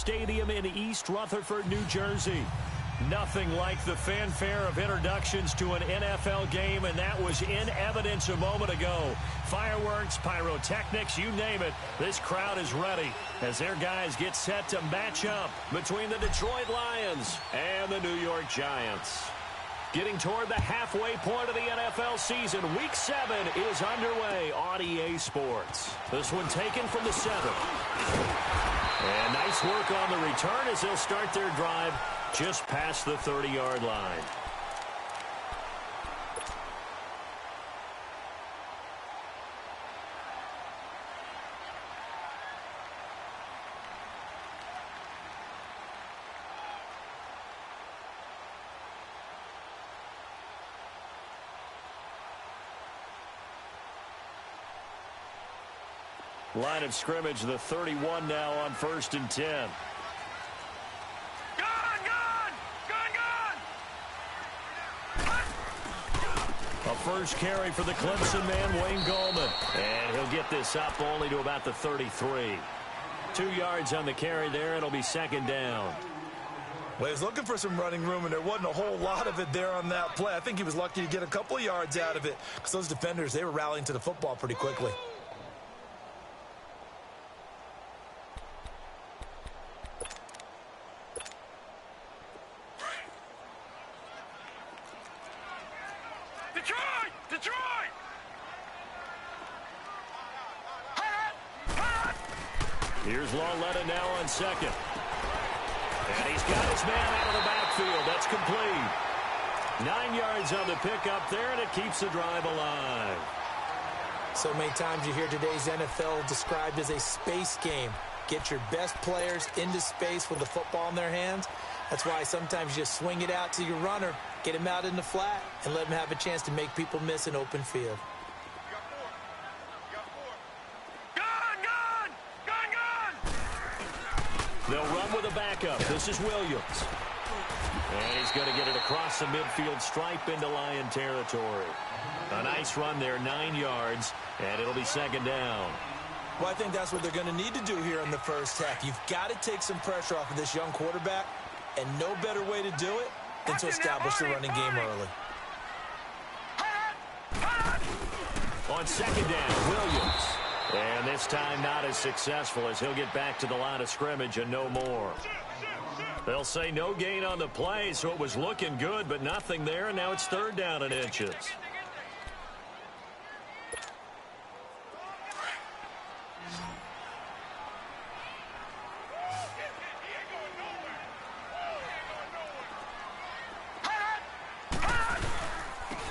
Stadium in East Rutherford, New Jersey. Nothing like the fanfare of introductions to an NFL game, and that was in evidence a moment ago. Fireworks, pyrotechnics, you name it. This crowd is ready as their guys get set to match up between the Detroit Lions and the New York Giants. Getting toward the halfway point of the NFL season, Week 7 is underway on EA Sports. This one taken from the 7. And nice work on the return as they'll start their drive just past the 30-yard line. Line of scrimmage, the 31 now on 1st and 10. A first carry for the Clemson man, Wayne Gallman. And he'll get this up only to about the 33. 2 yards on the carry there. It'll be 2nd down. Well, he was looking for some running room, and there wasn't a whole lot of it there on that play. I think he was lucky to get a couple of yards out of it because those defenders, they were rallying to the football pretty quickly. Here's Lawletta now on 2nd. And he's got his man out of the backfield. That's complete. 9 yards on the pickup there, and it keeps the drive alive. So many times you hear today's NFL described as a space game. Get your best players into space with the football in their hands. That's why sometimes you just swing it out to your runner, get him out in the flat, and let him have a chance to make people miss an open field. They'll run with a backup. This is Williams. And he's going to get it across the midfield stripe into Lion territory. A nice run there, 9 yards, and it'll be 2nd down. Well, I think that's what they're going to need to do here in the first half. You've got to take some pressure off of this young quarterback, and no better way to do it than to establish the running game early. On 2nd down, Williams. And this time not as successful as he'll get back to the line of scrimmage and no more. They'll say no gain on the play, so it was looking good, but nothing there, and now it's 3rd down and inches.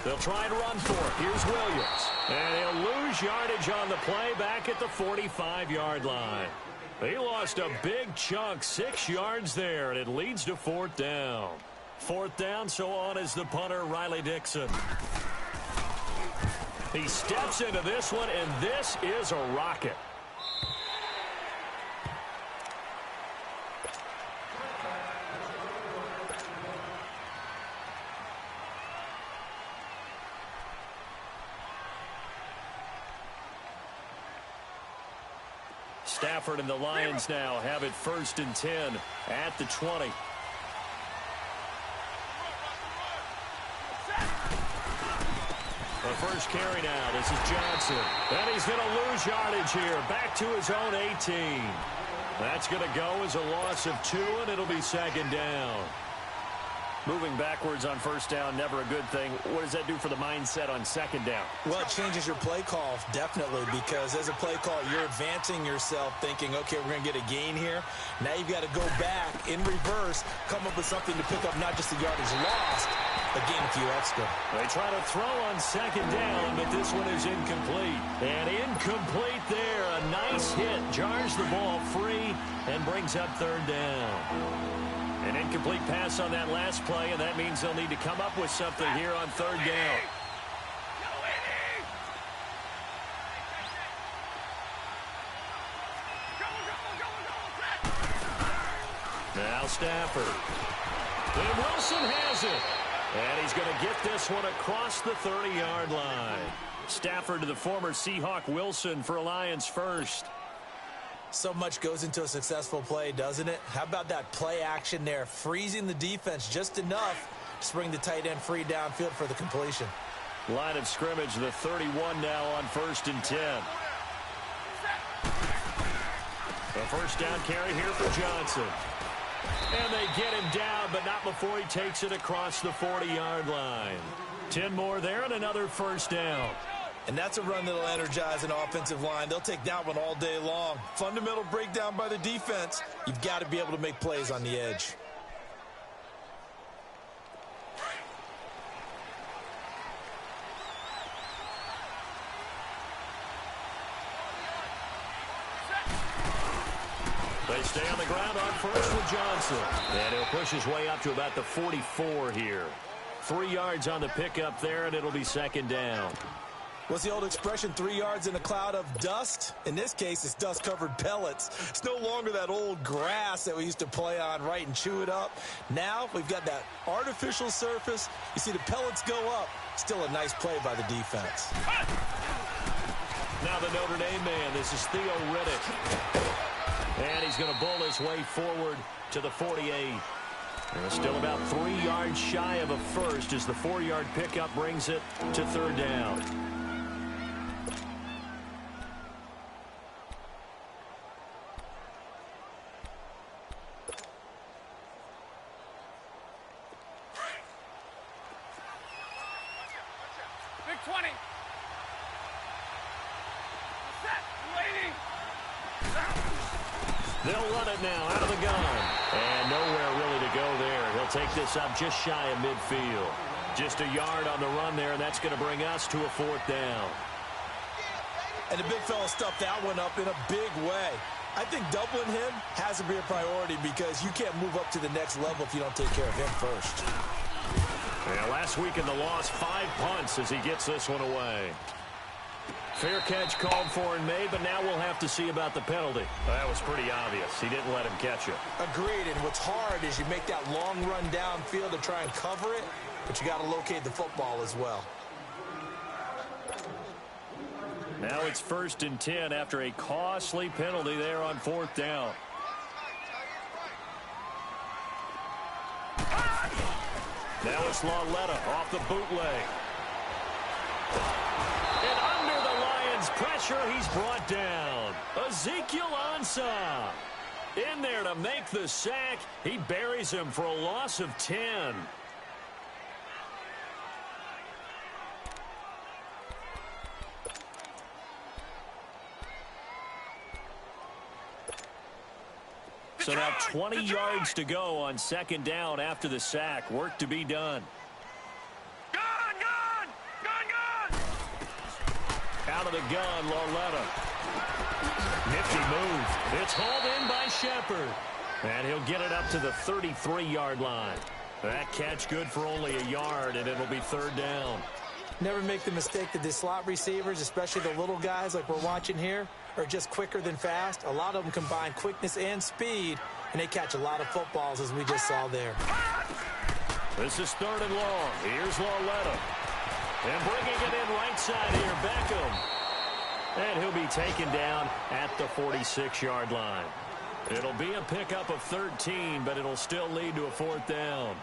They'll try and run for it. Here's Williams. And he'll lose yardage on the play back at the 45-yard line. He lost a big chunk, 6 yards there, and it leads to 4th down. 4th down, so on is the punter, Riley Dixon. He steps into this one, and this is a rocket. Stafford and the Lions now have it 1st and 10 at the 20. The first carry now. This is Johnson. And he's going to lose yardage here. Back to his own 18. That's going to go as a loss of 2, and it'll be 2nd down. Moving backwards on 1st down, never a good thing. What does that do for the mindset on 2nd down? Well, it changes your play call, definitely, because as a play call, you're advancing yourself thinking, okay, we're going to get a gain here. Now you've got to go back in reverse, come up with something to pick up not just the yardage lost, but gain a few extra. They try to throw on 2nd down, but this one is incomplete. And incomplete there. A nice hit. Jars the ball free and brings up 3rd down. An incomplete pass on that last play, and that means they'll need to come up with something here on 3rd down. Now Stafford. And Wilson has it. And he's going to get this one across the 30-yard line. Stafford to the former Seahawk Wilson for Lions first. So much goes into a successful play, doesn't it? How about that play action there, freezing the defense just enough to bring the tight end free downfield for the completion. Line of scrimmage, the 31 now on 1st and 10. A first down carry here for Johnson. And they get him down, but not before he takes it across the 40-yard line. 10 more there and another first down. And that's a run that'll energize an offensive line. They'll take that one all day long. Fundamental breakdown by the defense. You've got to be able to make plays on the edge. They stay on the ground on first with Johnson. And he'll push his way up to about the 44 here. 3 yards on the pickup there, and it'll be second down. What's the old expression, 3 yards in a cloud of dust? In this case, it's dust-covered pellets. It's no longer that old grass that we used to play on, right, and chew it up. Now we've got that artificial surface. You see the pellets go up. Still a nice play by the defense. Now the Notre Dame man, this is Theo Riddick. And he's going to bull his way forward to the 48. And still about 3 yards shy of a first as the 4-yard pickup brings it to third down. Big 20. Set. Waiting. They'll run it now out of the gun. And nowhere really to go there. He'll take this up just shy of midfield. Just a yard on the run there, and that's going to bring us to a 4th down. And the big fella stuffed that one up in a big way. I think doubling him has to be a priority because you can't move up to the next level if you don't take care of him first. Yeah, last week in the loss, 5 punts as he gets this one away. Fair catch called for and made, but now we'll have to see about the penalty. That was pretty obvious. He didn't let him catch it. Agreed, and what's hard is you make that long run downfield to try and cover it, but you got to locate the football as well. Now it's 1st and 10 after a costly penalty there on 4th down. Now it's Lauletta off the bootleg. And under the Lions' pressure, he's brought down. Ezekiel Ansah in there to make the sack. He buries him for a loss of 10. So now 20 yards to go on 2nd down after the sack. Work to be done. Out of the gun, Lauletta. Nifty move. It's hauled in by Shepard. And he'll get it up to the 33-yard line. That catch good for only a yard, and it'll be 3rd down. Never make the mistake that the slot receivers, especially the little guys like we're watching here, are just quicker than fast. A lot of them combine quickness and speed, and they catch a lot of footballs, as we just saw there. This is 3rd and long. Here's Lauletta. And bringing it in right side here, Beckham. And he'll be taken down at the 46-yard line. It'll be a pickup of 13, but it'll still lead to a 4th down.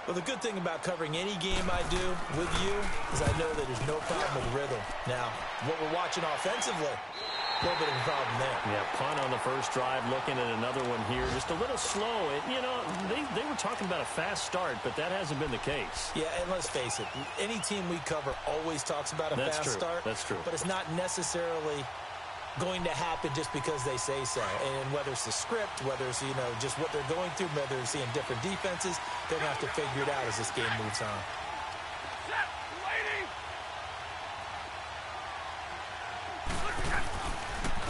Well, the good thing about covering any game I do with you is I know that there's no problem with rhythm. Now, what we're watching offensively, a little bit of a problem there. Yeah, punt on the first drive, looking at another one here. Just a little slow. You know, they were talking about a fast start, but that hasn't been the case. Yeah, and let's face it, any team we cover always talks about a fast start. That's true. But it's not necessarily going to happen just because they say so. And whether it's the script, whether it's, you know, just what they're going through, whether they're seeing different defenses, they're going to have to figure it out as this game moves on.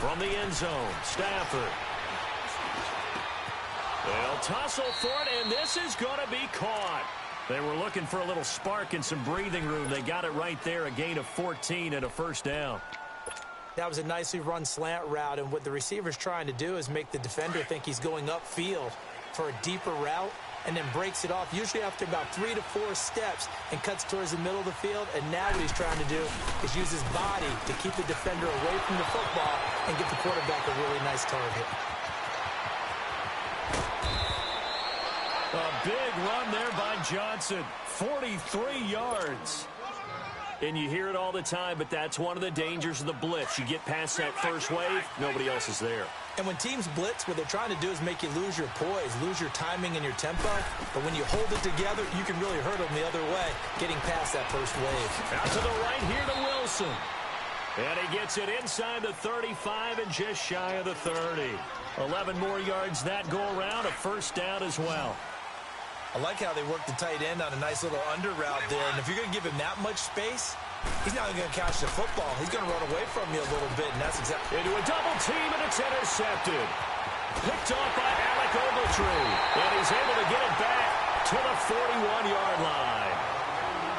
From the end zone, Stafford. They'll tussle for it, and this is going to be caught. They were looking for a little spark and some breathing room. They got it right there, a gain of 14 and a first down. That was a nicely run slant route, and what the receiver's trying to do is make the defender think he's going upfield for a deeper route, and then breaks it off, usually after about 3 to 4 steps, and cuts towards the middle of the field. And now what he's trying to do is use his body to keep the defender away from the football and get the quarterback a really nice target. A big run there by Johnson. 43 yards. And you hear it all the time, but that's one of the dangers of the blitz. You get past that first wave, nobody else is there. And when teams blitz, what they're trying to do is make you lose your poise, lose your timing and your tempo. But when you hold it together, you can really hurt them the other way, getting past that first wave. Out to the right here to Wilson. And he gets it inside the 35 and just shy of the 30. 11 more yards that go around, a first down as well. I like how they work the tight end on a nice little under route there. And if you're going to give him that much space, he's not going to catch the football. He's going to run away from you a little bit, and that's exactly... Into a double team, and it's intercepted. Picked off by Alec Ogletree. And he's able to get it back to the 41-yard line.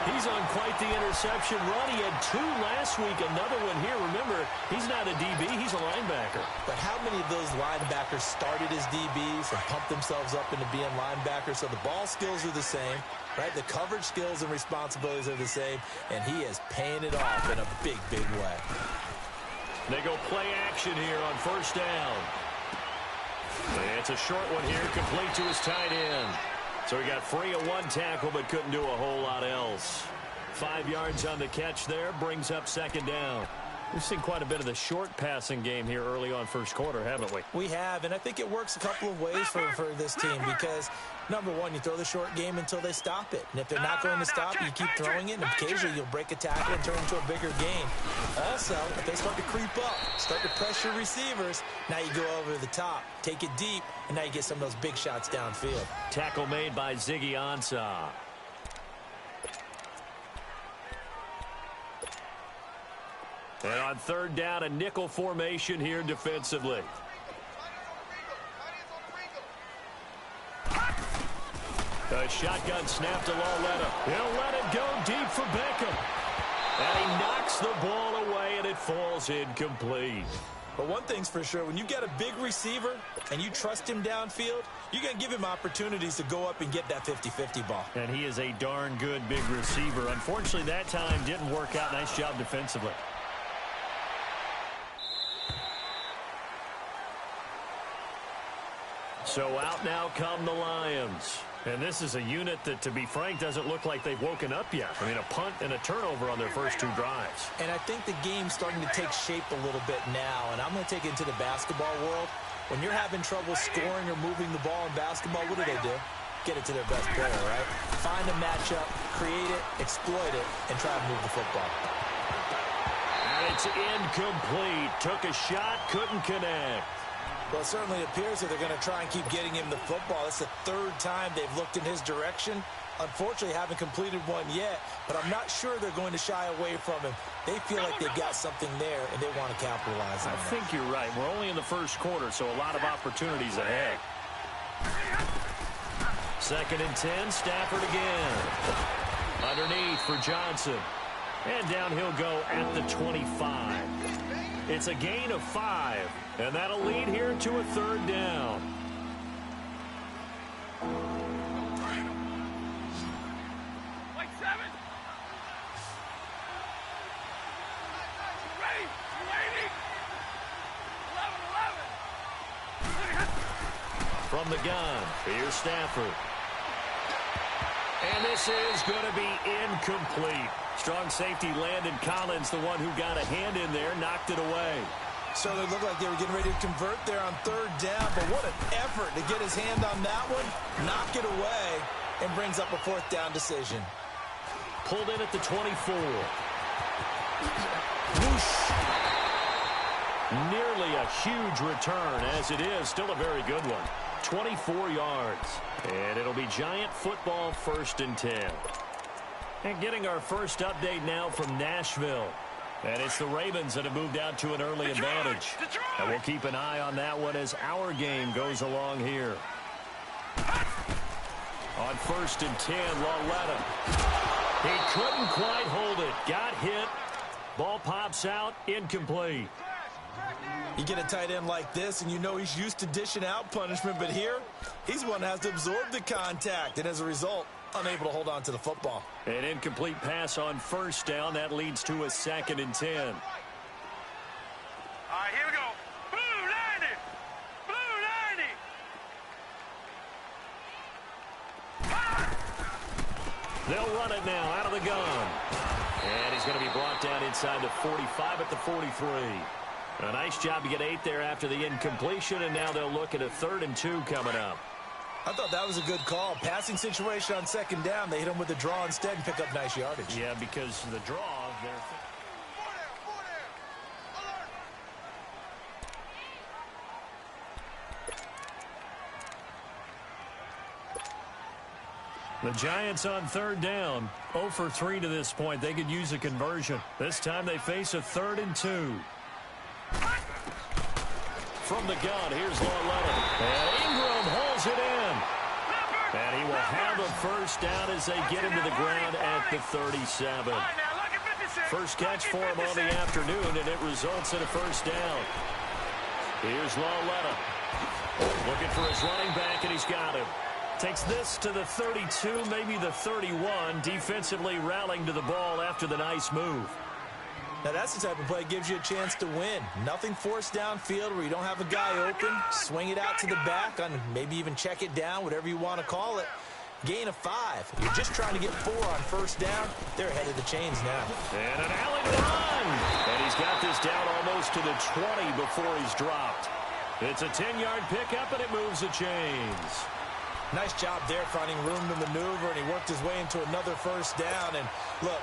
He's on quite the interception run. He had 2 last week, another one here. Remember, he's not a DB, he's a linebacker. But how many of those linebackers started as DBs and pumped themselves up into being linebackers? So the ball skills are the same, right? The coverage skills and responsibilities are the same, and he is paying it off in a big, big way. They go play action here on first down. And it's a short one here, complete to his tight end. So he got free of 1 tackle, but couldn't do a whole lot else. 5 yards on the catch there, brings up second down. We've seen quite a bit of the short passing game here early on first quarter, haven't we? We have, and I think it works a couple of ways for this team because, number one, you throw the short game until they stop it. And if they're not going to stop it, you keep throwing it, and occasionally you'll break a tackle and turn into a bigger gain. Also, if they start to creep up, start to pressure receivers, now you go over the top, take it deep, and now you get some of those big shots downfield. Tackle made by Ziggy Ansah. And on third down, a nickel formation here defensively. A shotgun snap to Lauletta. He'll let it go deep for Beckham. And he knocks the ball away, and it falls incomplete. But one thing's for sure, when you get a big receiver and you trust him downfield, you're going to give him opportunities to go up and get that 50-50 ball. And he is a darn good big receiver. Unfortunately, that time didn't work out. Nice job defensively. So out now come the Lions. And this is a unit that, to be frank, doesn't look like they've woken up yet. I mean, a punt and a turnover on their first 2 drives. And I think the game's starting to take shape a little bit now. And I'm going to take it into the basketball world. When you're having trouble scoring or moving the ball in basketball, what do? Get it to their best player, right? Find a matchup, create it, exploit it, and try to move the football. And it's incomplete. Took a shot, couldn't connect. Well, it certainly appears that they're going to try and keep getting him the football. It's the 3rd time they've looked in his direction. Unfortunately, haven't completed one yet, but I'm not sure they're going to shy away from him. They feel like they've got something there, and they want to capitalize on it. I think you're right. We're only in the first quarter, so a lot of opportunities ahead. 2nd and 10, Stafford again. Underneath for Johnson. And down he'll go at the 25. It's a gain of 5, and that'll lead here to a 3rd down. Like 7. Ready? Waiting. 11. From the gun, here's Stafford. And this is going to be incomplete. Strong safety Landon Collins, the one who got a hand in there, knocked it away. So it looked like they were getting ready to convert there on 3rd down, but what an effort to get his hand on that one, knock it away, and brings up a 4th down decision. Pulled in at the 24. Whoosh. Nearly a huge return, as it is. Still a very good one. 24 yards. And it'll be Giant football 1st and 10. And getting our first update now from Nashville. And it's the Ravens that have moved out to an early advantage. And we'll keep an eye on that one as our game goes along here. On 1st and 10, Lauletta. He couldn't quite hold it. Got hit. Ball pops out. Incomplete. You get a tight end like this, and you know he's used to dishing out punishment, but here, he's one that has to absorb the contact, and as a result, unable to hold on to the football. An incomplete pass on 1st down. That leads to a 2nd and 10. All right, here we go. They'll run it now out of the gun. And he's going to be brought down inside the 45 at the 43. A nice job to get 8 there after the incompletion, and now they'll look at a 3rd and 2 coming up. I thought that was a good call. Passing situation on 2nd down. They hit him with a draw instead and pick up nice yardage. Yeah, because the draw, they're... The Giants on 3rd down. 0 for 3 to this point. They could use a conversion. This time they face a 3rd and 2. From the gun, here's Lawletta. And Ingram holds it in. And he will have a first down as they get him to the ground at the 37. First catch for him on the afternoon, and it results in a first down. Here's Lawletta. Looking for his running back, and he's got him. Takes this to the 32, maybe the 31, defensively rallying to the ball after the nice move. Now, that's the type of play that gives you a chance to win. Nothing forced downfield where you don't have a guy open. Swing it out to the back, on maybe even check it down, whatever you want to call it. Gain of 5. You're just trying to get 4 on first down. They're ahead of the chains now. And an alley to run. And he's got this down almost to the 20 before he's dropped. It's a 10-yard pickup, and it moves the chains. Nice job there finding room to maneuver, and he worked his way into another first down. And look,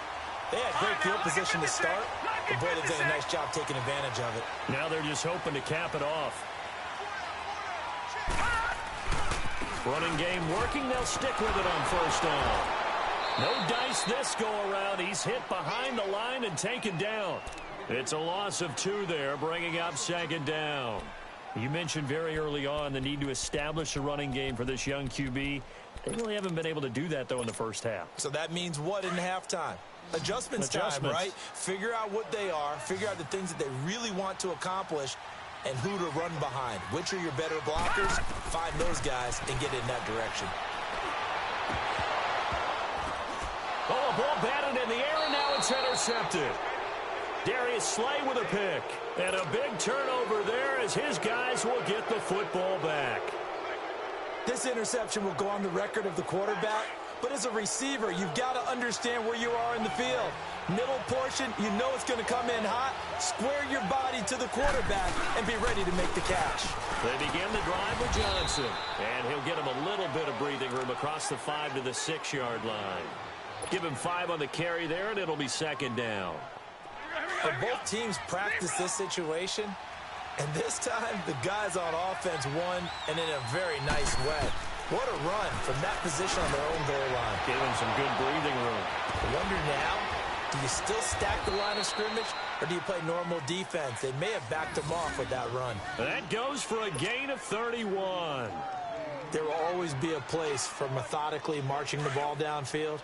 they had great field position to start, but boy, they did a nice job taking advantage of it. Now they're just hoping to cap it off. Running game working. They'll stick with it on first down. No dice this go-around. He's hit behind the line and taken down. It's a loss of 2 there, bringing up 2nd down. You mentioned very early on the need to establish a running game for this young QB. They really haven't been able to do that, though, in the first half. So that means what in halftime? Adjustments time, right? Figure out what they are, figure out the things that they really want to accomplish, and who to run behind. Which are your better blockers? Find those guys and get in that direction. Oh, a ball batted in the air, and now it's intercepted. Darius Slay with a pick. And a big turnover there as his guys will get the football back. This interception will go on the record of the quarterback, but as a receiver, you've got to understand where you are in the field. Middle portion, you know it's going to come in hot. Square your body to the quarterback and be ready to make the catch. They begin the drive with Johnson, and he'll get him a little bit of breathing room across the 5 to the 6-yard line. Give him 5 on the carry there, and it'll be 2nd down. But both teams practice this situation, and this time the guys on offense won, and in a very nice way. What a run from that position on their own goal line. Gave him some good breathing room. I wonder now, do you still stack the line of scrimmage, or do you play normal defense? They may have backed them off with that run. That goes for a gain of 31. There will always be a place for methodically marching the ball downfield,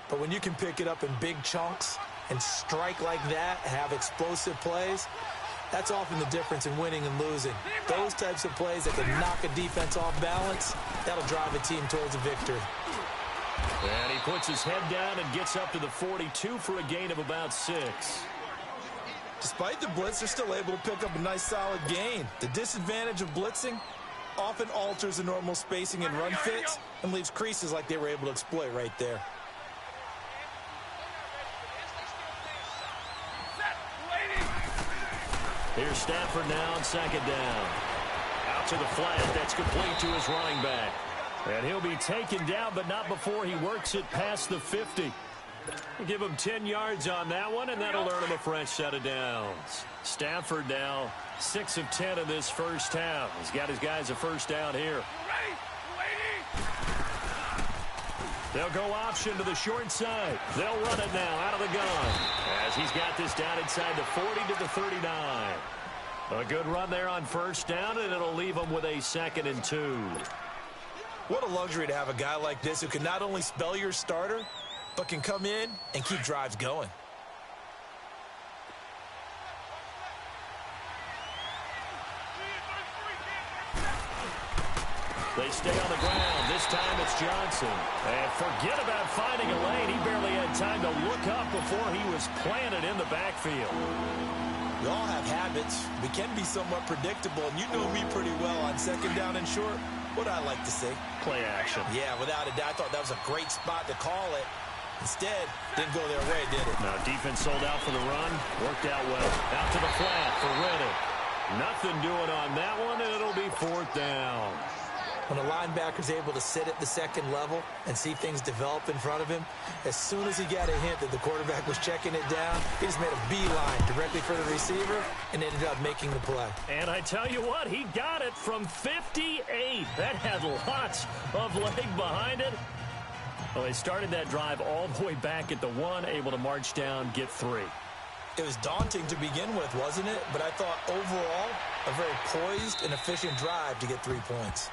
but when you can pick it up in big chunks and strike like that, have explosive plays, that's often the difference in winning and losing. Those types of plays that can knock a defense off balance, that'll drive a team towards a victory. And he puts his head down and gets up to the 42 for a gain of about 6. Despite the blitz, they're still able to pick up a nice solid gain. The disadvantage of blitzing often alters the normal spacing and run fits and leaves creases like they were able to exploit right there. Here's Stafford now on 2nd down. Out to the flat. That's complete to his running back. And he'll be taken down, but not before he works it past the 50. Give him 10 yards on that one, and that'll earn him a fresh set of downs. Stafford now 6 of 10 in this first half. He's got his guys a first down here. They'll go option to the short side. They'll run it now out of the gun as he's got this down inside the 40 to the 39. A good run there on first down, and it'll leave them with a 2nd and 2. What a luxury to have a guy like this who can not only spell your starter, but can come in and keep drives going. They stay on the ground. This time it's Johnson. And forget about finding a lane. He barely had time to look up before he was planted in the backfield. We all have habits. We can be somewhat predictable, and you know me pretty well on 2nd down and short. What I like to say. Play action. Yeah, without a doubt. I thought that was a great spot to call it. Instead, didn't go their way, did it? Now, defense sold out for the run. Worked out well. Out to the flat for Reddick. Nothing doing on that one, and it'll be 4th down. When a linebacker's able to sit at the second level and see things develop in front of him, as soon as he got a hint that the quarterback was checking it down, he just made a beeline directly for the receiver and ended up making the play. And I tell you what, he got it from 58. That had lots of leg behind it. Well, they started that drive all the way back at the 1, able to march down, get 3. It was daunting to begin with, wasn't it? But I thought overall, a very poised and efficient drive to get 3 points.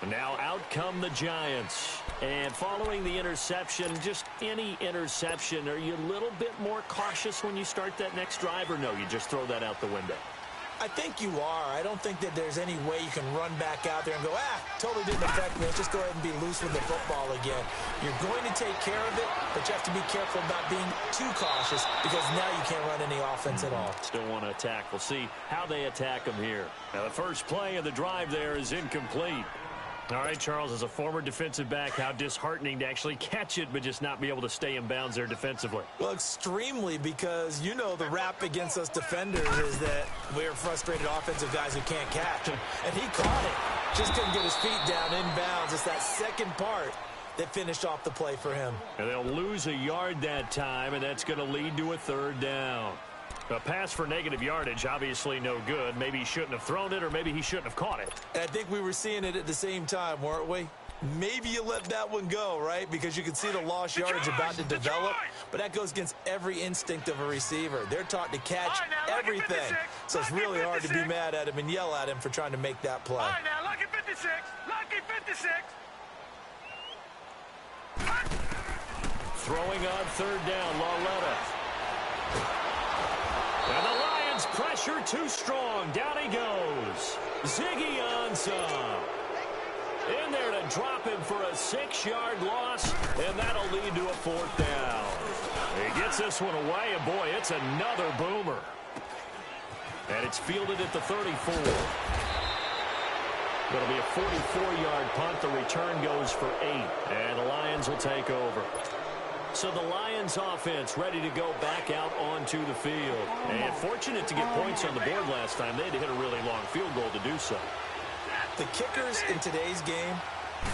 Now out come the Giants. And following the interception, just any interception, are you a little bit more cautious when you start that next drive, or no, you just throw that out the window? I think you are. I don't think that there's any way you can run back out there and go, totally didn't affect me. Let's just go ahead and be loose with the football again. You're going to take care of it, but you have to be careful about being too cautious because now you can't run any offense at all. Still want to attack. We'll see how they attack them here. Now, the first play of the drive there is incomplete. All right, Charles, as a former defensive back, how disheartening to actually catch it but just not be able to stay in bounds there defensively. Well, extremely, because you know the rap against us defenders is that we're frustrated offensive guys who can't catch. And he caught it. Just couldn't get his feet down in bounds. It's that second part that finished off the play for him. And they'll lose a yard that time, and that's going to lead to a 3rd down. A pass for negative yardage, obviously no good. Maybe he shouldn't have thrown it, or maybe he shouldn't have caught it. And I think we were seeing it at the same time, weren't we? Maybe you let that one go, right? Because you can see the lost yardage about to develop. But that goes against every instinct of a receiver. They're taught to catch everything. So it's really hard to be mad at him and yell at him for trying to make that play. All right, now, lucky 56. Lucky 56. Throwing on 3rd down, Lauletta. And the Lions pressure too strong. Down he goes. Ziggy Ansah. In there to drop him for a 6-yard loss, and that'll lead to a 4th down. He gets this one away, and boy, it's another boomer. And it's fielded at the 34. It'll be a 44-yard punt. The return goes for 8, and the Lions will take over. So the Lions offense ready to go back out onto the field. And fortunate to get points on the board last time. They had to hit a really long field goal to do so. The kickers in today's game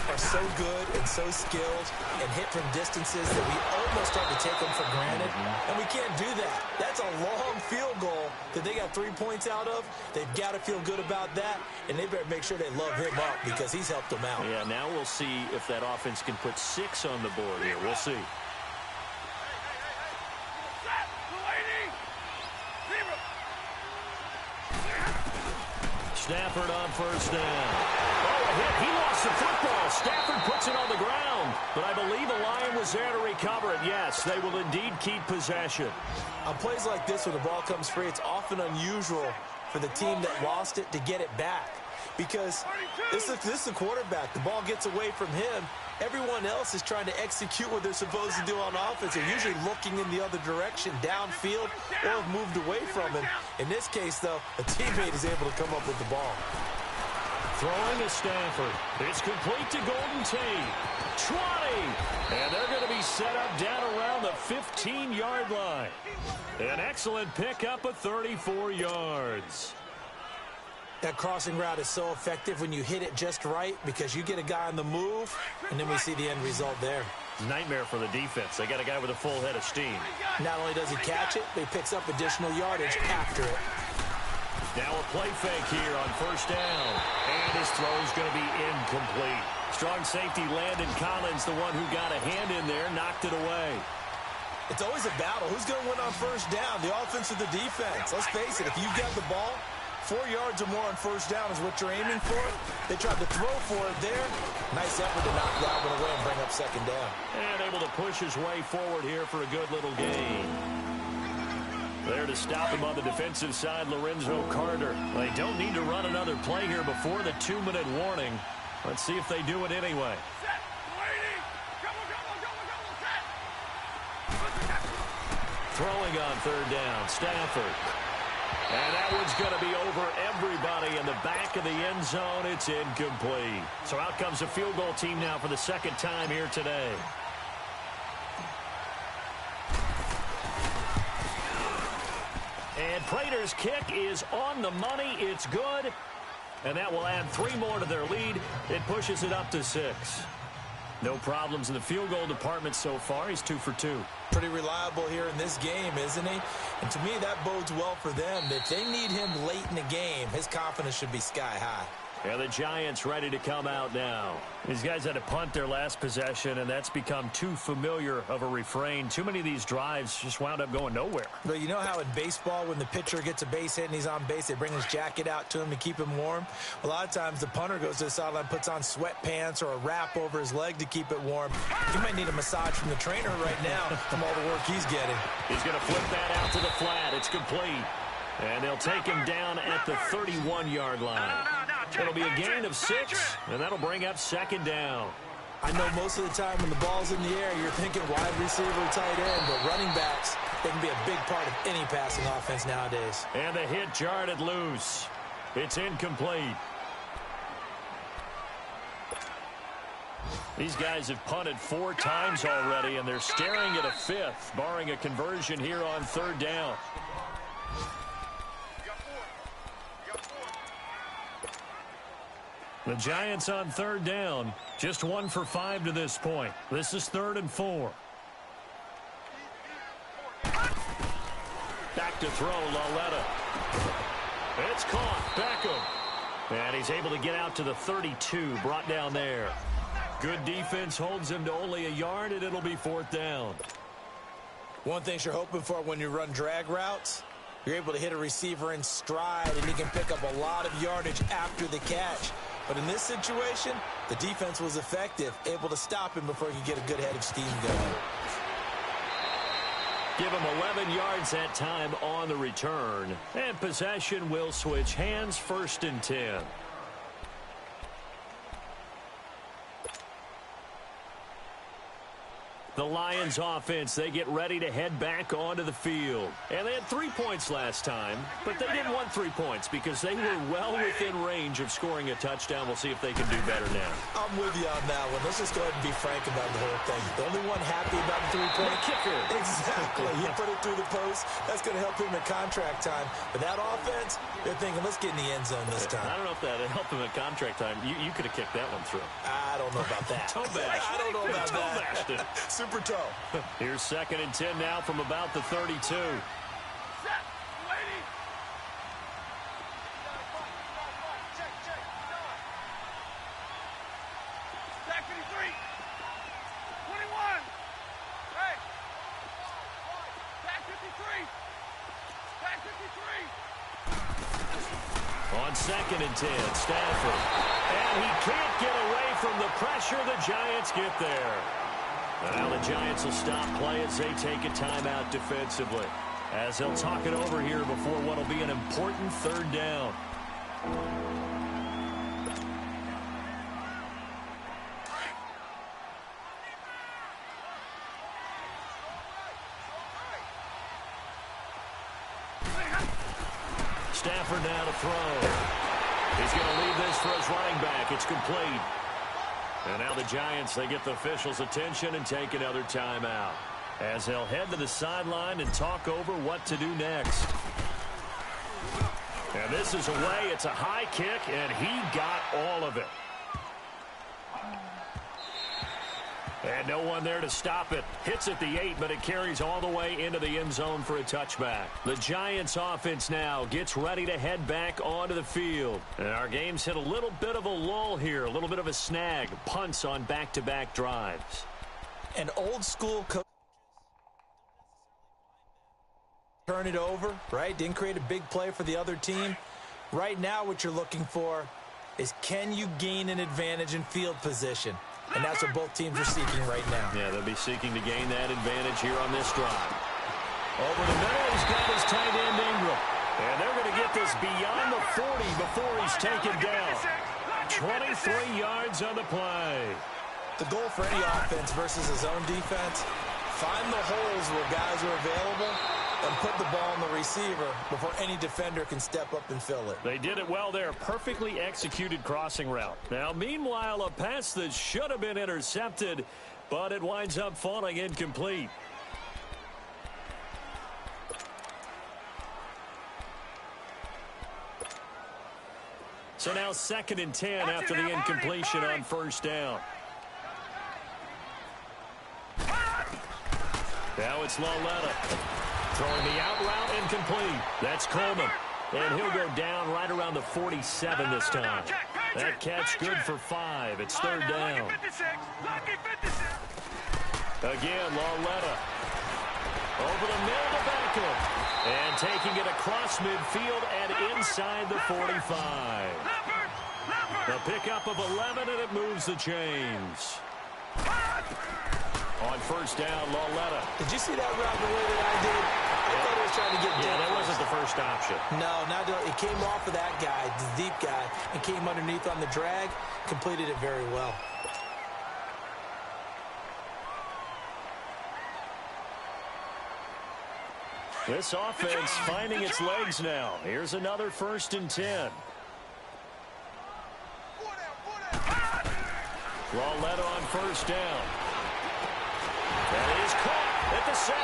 are so good and so skilled and hit from distances that we almost start to take them for granted. And we can't do that. That's a long field goal that they got 3 points out of. They've got to feel good about that, and they better make sure they love him up because he's helped them out. Yeah, now we'll see if that offense can put 6 on the board here. We'll see. Stafford on 1st down. Oh, a hit. He lost the football. Stafford puts it on the ground. But I believe a Lion was there to recover it. Yes, they will indeed keep possession. On plays like this where the ball comes free, it's often unusual for the team that lost it to get it back. Because this is the quarterback. The ball gets away from him. Everyone else is trying to execute what they're supposed to do on offense. They're usually looking in the other direction, downfield, or have moved away from him. In this case, though, a teammate is able to come up with the ball. Throwing to Stafford. It's complete to Golden Tate. 20. And they're going to be set up down around the 15-yard line. An excellent pickup of 34 yards. That crossing route is so effective when you hit it just right because you get a guy on the move, and then we see the end result there. Nightmare for the defense. They got a guy with a full head of steam. Not only does he catch it, but he picks up additional yardage after it. Now a play fake here on 1st down. And his throw is going to be incomplete. Strong safety Landon Collins, the one who got a hand in there, knocked it away. It's always a battle. Who's going to win on 1st down, the offense or the defense? Let's face it, if you get the ball, 4 yards or more on 1st down is what you're aiming for. They tried to throw for it there. Nice effort to knock that one away and bring up 2nd down. And able to push his way forward here for a good little gain. There to stop him on the defensive side, Lorenzo Carter. They don't need to run another play here before the 2-minute warning. Let's see if they do it anyway. Set. Waiting. Set. Throwing on 3rd down, Stafford. And that one's going to be over everybody in the back of the end zone. It's incomplete. So out comes a field goal team now for the 2nd time here today. And Prater's kick is on the money. It's good. And that will add 3 more to their lead. It pushes it up to 6. No problems in the field goal department so far. He's 2 for 2. Pretty reliable here in this game, isn't he? And to me, that bodes well for them. If they need him late in the game, his confidence should be sky high. Yeah, the Giants ready to come out now. These guys had to punt their last possession, and that's become too familiar of a refrain. Too many of these drives just wound up going nowhere. But you know how in baseball, when the pitcher gets a base hit and he's on base, they bring his jacket out to him to keep him warm? A lot of times the punter goes to the sideline, puts on sweatpants or a wrap over his leg to keep it warm. He might need a massage from the trainer right now from all the work he's getting. He's going to flip that out to the flat. It's complete. And they'll take him down at the 31-yard line. It'll be a gain of 6, and that'll bring up 2nd down. I know most of the time when the ball's in the air, you're thinking wide receiver, tight end, but running backs, they can be a big part of any passing offense nowadays. And the hit jarred it loose. It's incomplete. These guys have punted 4 times already, and they're staring at a 5th, barring a conversion here on 3rd down. The Giants on 3rd down, just 1 for 5 to this point. This is 3rd and 4. Back to throw, Lauletta. It's caught, Beckham. And he's able to get out to the 32, brought down there. Good defense holds him to only a yard, and it'll be 4th down. One thing you're hoping for when you run drag routes, you're able to hit a receiver in stride, and he can pick up a lot of yardage after the catch. But in this situation, the defense was effective, able to stop him before he could get a good head of steam going. Give him 11 yards that time on the return. And possession will switch hands, 1st and 10. The Lions offense, they get ready to head back onto the field. And they had 3 points last time, but they didn't want 3 points because they were well within range of scoring a touchdown. We'll see if they can do better now. I'm with you on that one. Let's just go ahead and be frank about the whole thing. The only one happy about the 3-point kicker. Exactly. He put it through the post. That's going to help him at contract time. But that offense, they're thinking, let's get in the end zone this time. I don't know if that helped him at contract time. You could have kicked that one through. I don't know about that. Toe bash. I don't know about that. Super toe. Here's 2nd and 10 now from about the 32. Set. Waiting. Back 53. 21. Hey. Back 53. Back 53. On 2nd and 10, Stafford. And he can't get away from the pressure. The Giants get there. Now the Giants will stop play as they take a timeout defensively, as they'll talk it over here before what will be an important 3rd down. Stafford now to throw. He's going to leave this for his running back. It's complete. And now the Giants, they get the officials' attention and take another timeout, as they'll head to the sideline and talk over what to do next. And this is away. It's a high kick, and he got all of it. And no one there to stop it. Hits at the 8, but it carries all the way into the end zone for a touchback. The Giants offense now gets ready to head back onto the field. And our game's hit a little bit of a lull here, a little bit of a snag. Punts on back-to-back drives. An old school coach. Turn it over, right? Didn't create a big play for the other team. Right now what you're looking for is, can you gain an advantage in field position? And that's what both teams are seeking right now. Yeah, they'll be seeking to gain that advantage here on this drive. Over the middle, he's got his tight end Ingram. And they're going to get this beyond the 40 before he's taken down. 23 yards on the play. The goal for any offense versus his own defense, find the holes where guys are available and put the ball on the receiver before any defender can step up and fill it. They did it well there. Perfectly executed crossing route. Now, meanwhile, a pass that should have been intercepted, but it winds up falling incomplete. So now 2nd and 10 after the incompletion on first down. Now it's Lauletta. Throwing the out route incomplete. That's Coleman. And he'll go down right around the 47 this time. That catch good for 5. It's 3rd down. Again, Lauletta. Over the middle to Beckham. And taking it across midfield and inside the 45. The pickup of 11, and it moves the chains. On first down, Lauletta. Did you see that route the way that I did? I thought he was trying to get deep. Yeah, that wasn't the first option. No, not it came off of that guy, the deep guy, and came underneath on the drag. Completed it very well. This offense finding its legs now. Here's another 1st and 10. Lauletta on first down. That is caught at the 7.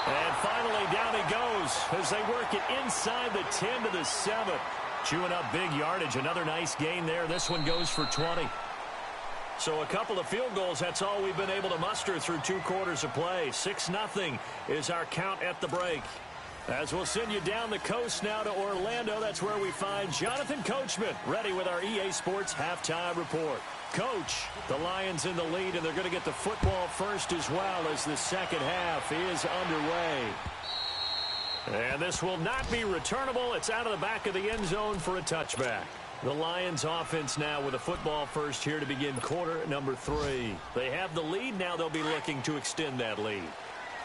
And finally down he goes as they work it inside the 10 to the 7. Chewing up big yardage. Another nice gain there. This one goes for 20. So a couple of field goals, that's all we've been able to muster through 2 quarters of play. 6-0 is our count at the break. As we'll send you down the coast now to Orlando, that's where we find Jonathan Coachman ready with our EA Sports halftime report. Coach, the Lions in the lead, and they're going to get the football first as well as the second half is underway. And this will not be returnable. It's out of the back of the end zone for a touchback. The Lions offense now with a football first here to begin quarter number 3. They have the lead. Now they'll be looking to extend that lead.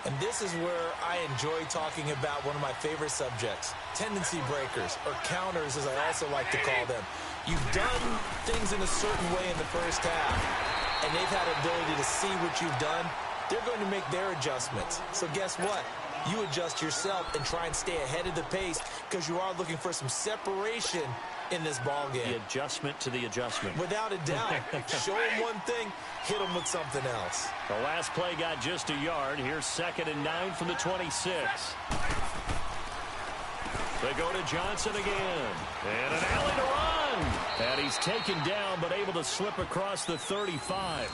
And this is where I enjoy talking about one of my favorite subjects, tendency breakers, or counters as I also like to call them. You've done things in a certain way in the first half, and they've had ability to see what you've done. They're going to make their adjustments. So guess what? You adjust yourself and try and stay ahead of the pace because you are looking for some separation in this ball game. The adjustment to the adjustment. Without a doubt. Show them one thing, hit them with something else. The last play got just a yard. Here's 2nd and 9 from the 26. They go to Johnson again. And an alley to run. And he's taken down but able to slip across the 35.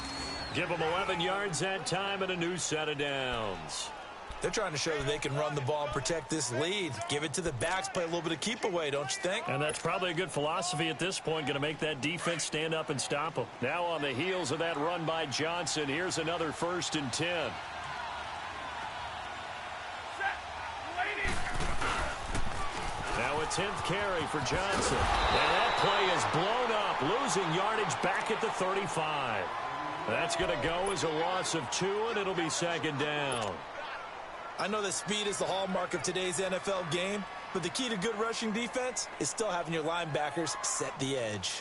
Give him 11 yards that time and a new set of downs. They're trying to show that they can run the ball and protect this lead. Give it to the backs, play a little bit of keep away, don't you think? And that's probably a good philosophy at this point, going to make that defense stand up and stop them. Now on the heels of that run by Johnson, here's another 1st and 10. Now a 10th carry for Johnson. And that play is blown up, losing yardage back at the 35. That's going to go as a loss of 2, and it'll be 2nd down. I know that speed is the hallmark of today's NFL game, but the key to good rushing defense is still having your linebackers set the edge.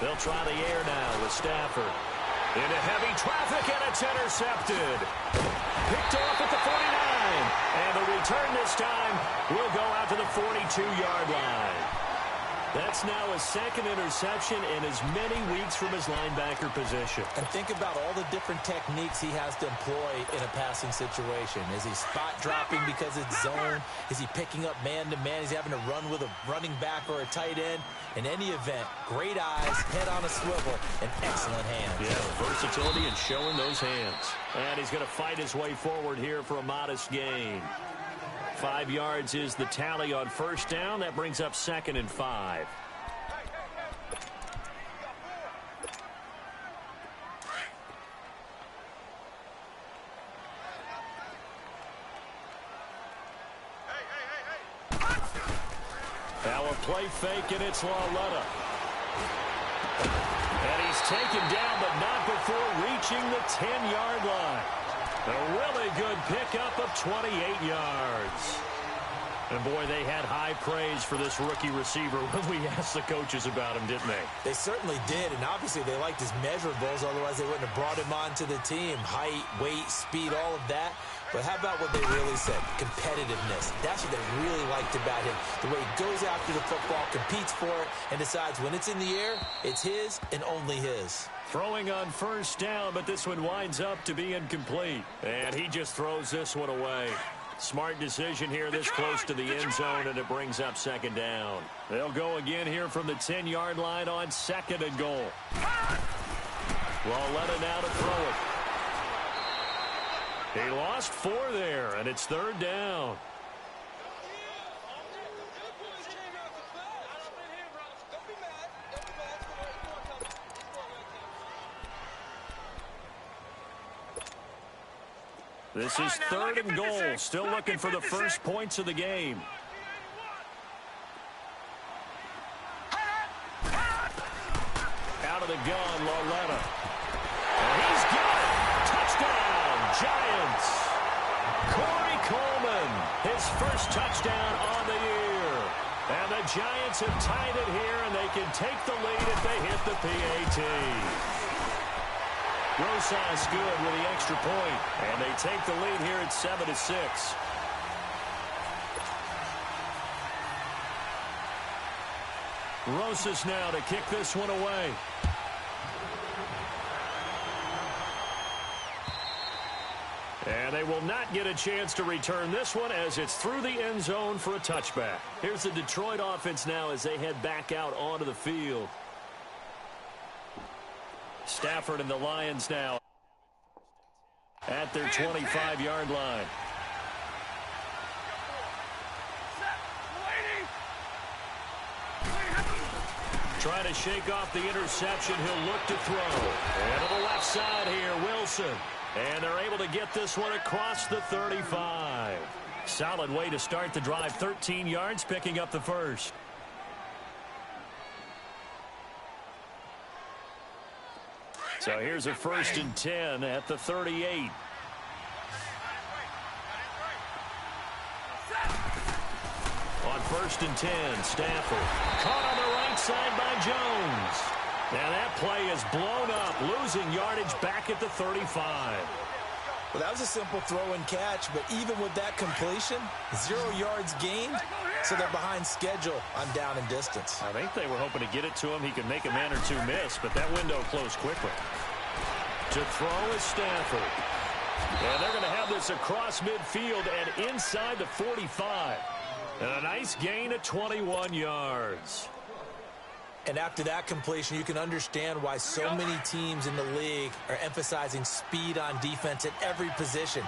They'll try the air now with Stafford. Into heavy traffic, and it's intercepted. Picked off at the 49. And the return this time will go out to the 42-yard line. That's now a 2nd interception in as many weeks from his linebacker position. And think about all the different techniques he has to employ in a passing situation. Is he spot dropping because it's zone? Is he picking up man-to-man? Is he having to run with a running back or a tight end? In any event, great eyes, head on a swivel, and excellent hands. Yeah, versatility and showing those hands. And he's going to fight his way forward here for a modest gain. 5 yards is the tally on first down. That brings up 2nd and 5. Now a play fake, and it's Lauletta. And he's taken down, but not before reaching the 10-yard line. A really good pickup of 28 yards. And, boy, they had high praise for this rookie receiver when we asked the coaches about him, didn't they? They certainly did, and obviously they liked his measurables. Otherwise, they wouldn't have brought him onto the team. Height, weight, speed, all of that. But how about what they really said? Competitiveness. That's what they really liked about him. The way he goes after the football, competes for it, and decides when it's in the air, it's his and only his. Throwing on first down, but this one winds up to be incomplete. And he just throws this one away. Smart decision here this close to the end zone, and it brings up second down. They'll go again here from the 10-yard line on 2nd and goal. Lauletta now to throw it. He lost 4 there, and it's 3rd down. This is 3rd and goal. Still looking for the first points of the game. Out of the gun, Lauletta. And he's got it. Touchdown, Giants. Corey Coleman, his first touchdown on the year. And the Giants have tied it here, and they can take the lead if they hit the PAT. Rosas good with the extra point, and they take the lead here at 7-6. Rosas now to kick this one away. And they will not get a chance to return this one as it's through the end zone for a touchback. Here's the Detroit offense now as they head back out onto the field. Stafford and the Lions now at their 25-yard line. Trying to shake off the interception. He'll look to throw. And to the left side here, Wilson. And they're able to get this one across the 35. Solid way to start the drive. 13 yards, picking up the first. So here's a 1st and 10 at the 38. On 1st and 10, Stafford. Caught on the right side by Jones. And that play is blown up, losing yardage back at the 35. Well, that was a simple throw and catch, but even with that completion, 0 yards gained, so they're behind schedule on down and distance. I think they were hoping to get it to him. He could make a man or two miss, but that window closed quickly. To throw is Stafford. And they're going to have this across midfield and inside the 45. And a nice gain of 21 yards. And after that completion, you can understand why so many teams in the league are emphasizing speed on defense at every position.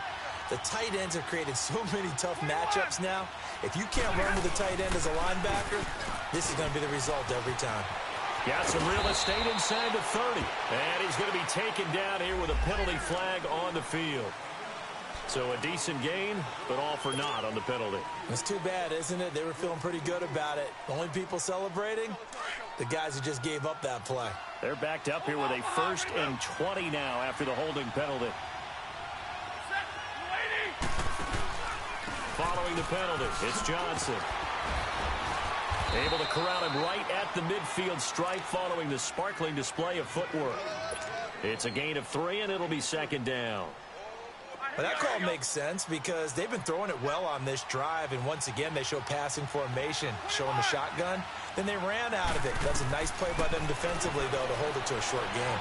The tight ends have created so many tough matchups now. If you can't run with a tight end as a linebacker, this is going to be the result every time. Got some real estate inside the 30. And he's going to be taken down here with a penalty flag on the field. So a decent gain, but all for naught on the penalty. It's too bad, isn't it? They were feeling pretty good about it. The only people celebrating, the guys who just gave up that play. They're backed up here with a 1st and 20 now after the holding penalty. Following the penalty, it's Johnson. Able to corral him right at the midfield stripe following the sparkling display of footwork. It's a gain of 3, and it'll be 2nd down. Well, that call makes sense because they've been throwing it well on this drive, and once again they show passing formation, showing the shotgun. Then they ran out of it. That's a nice play by them defensively, though, to hold it to a short game.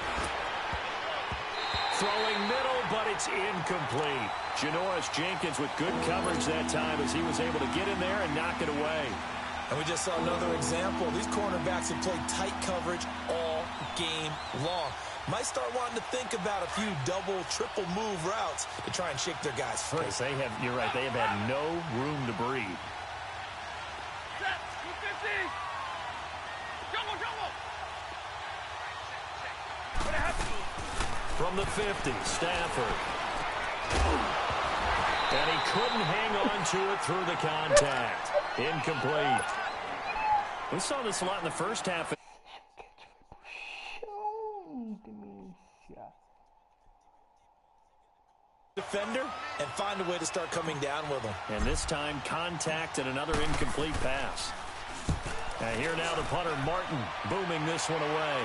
Throwing middle, but it's incomplete. Janoris Jenkins with good coverage that time as he was able to get in there and knock it away. And we just saw another example. These cornerbacks have played tight coverage all game long. Might start wanting to think about a few double, triple move routes to try and shake their guys free. You're right, they have had no room to breathe. Set, 250. Jumbo. What happened? From the 50, Stafford. And he couldn't hang on to it through the contact. Incomplete. We saw this a lot in the first half. Defender and find a way to start coming down with them. And this time, contact and another incomplete pass. And here now the punter, Martin, booming this one away.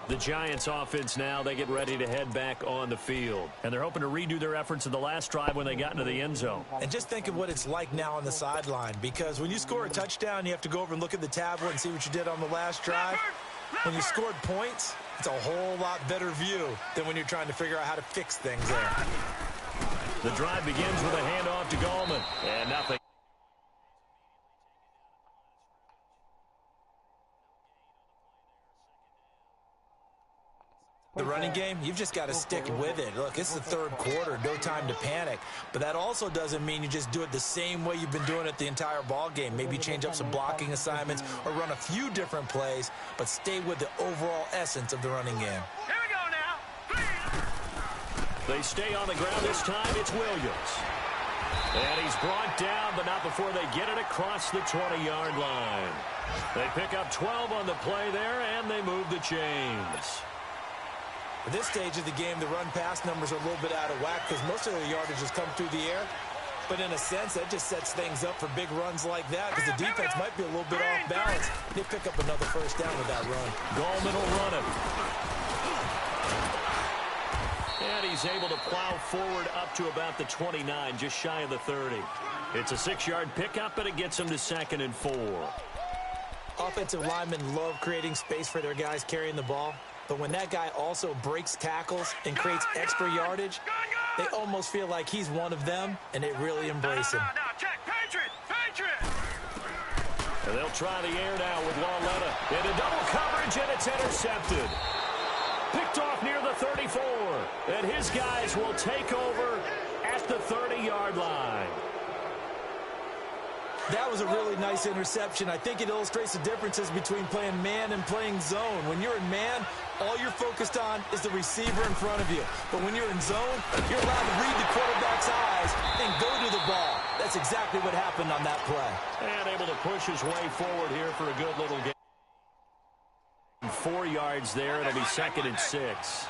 The Giants offense now, they get ready to head back on the field. And they're hoping to redo their efforts in the last drive when they got into the end zone. And just think of what it's like now on the sideline, because when you score a touchdown, you have to go over and look at the tablet and see what you did on the last drive. When you scored points, it's a whole lot better view than when you're trying to figure out how to fix things there. The drive begins with a handoff to Gallman. And nothing. The running game, you've just got to stick with it. Look, it's the third quarter, no time to panic. But that also doesn't mean you just do it the same way you've been doing it the entire ball game. Maybe change up some blocking assignments or run a few different plays, but stay with the overall essence of the running game. Here we go now. They stay on the ground this time. It's Williams. And he's brought down, but not before they get it across the 20-yard line. They pick up 12 on the play there, and they move the chains. At this stage of the game, the run-pass numbers are a little bit out of whack because most of their yardage has come through the air. But in a sense, that just sets things up for big runs like that because the defense might be a little bit off balance. They pick up another first down with that run. Gallman will run it. And he's able to plow forward up to about the 29, just shy of the 30. It's a 6-yard pickup, and it gets him to 2nd and 4. Offensive linemen love creating space for their guys carrying the ball. But when that guy also breaks tackles and creates extra yardage, they almost feel like he's one of them, and they really embrace him. Now, check. Patriot. And they'll try the air now with Lauletta. Into double coverage, and it's intercepted. Picked off near the 34. And his guys will take over at the 30-yard line. That was a really nice interception. I think it illustrates the differences between playing man and playing zone. When you're in man, all you're focused on is the receiver in front of you. But when you're in zone, you're allowed to read the quarterback's eyes and go to the ball. That's exactly what happened on that play. And able to push his way forward here for a good little game. 4 yards there. It'll be 2nd and 6.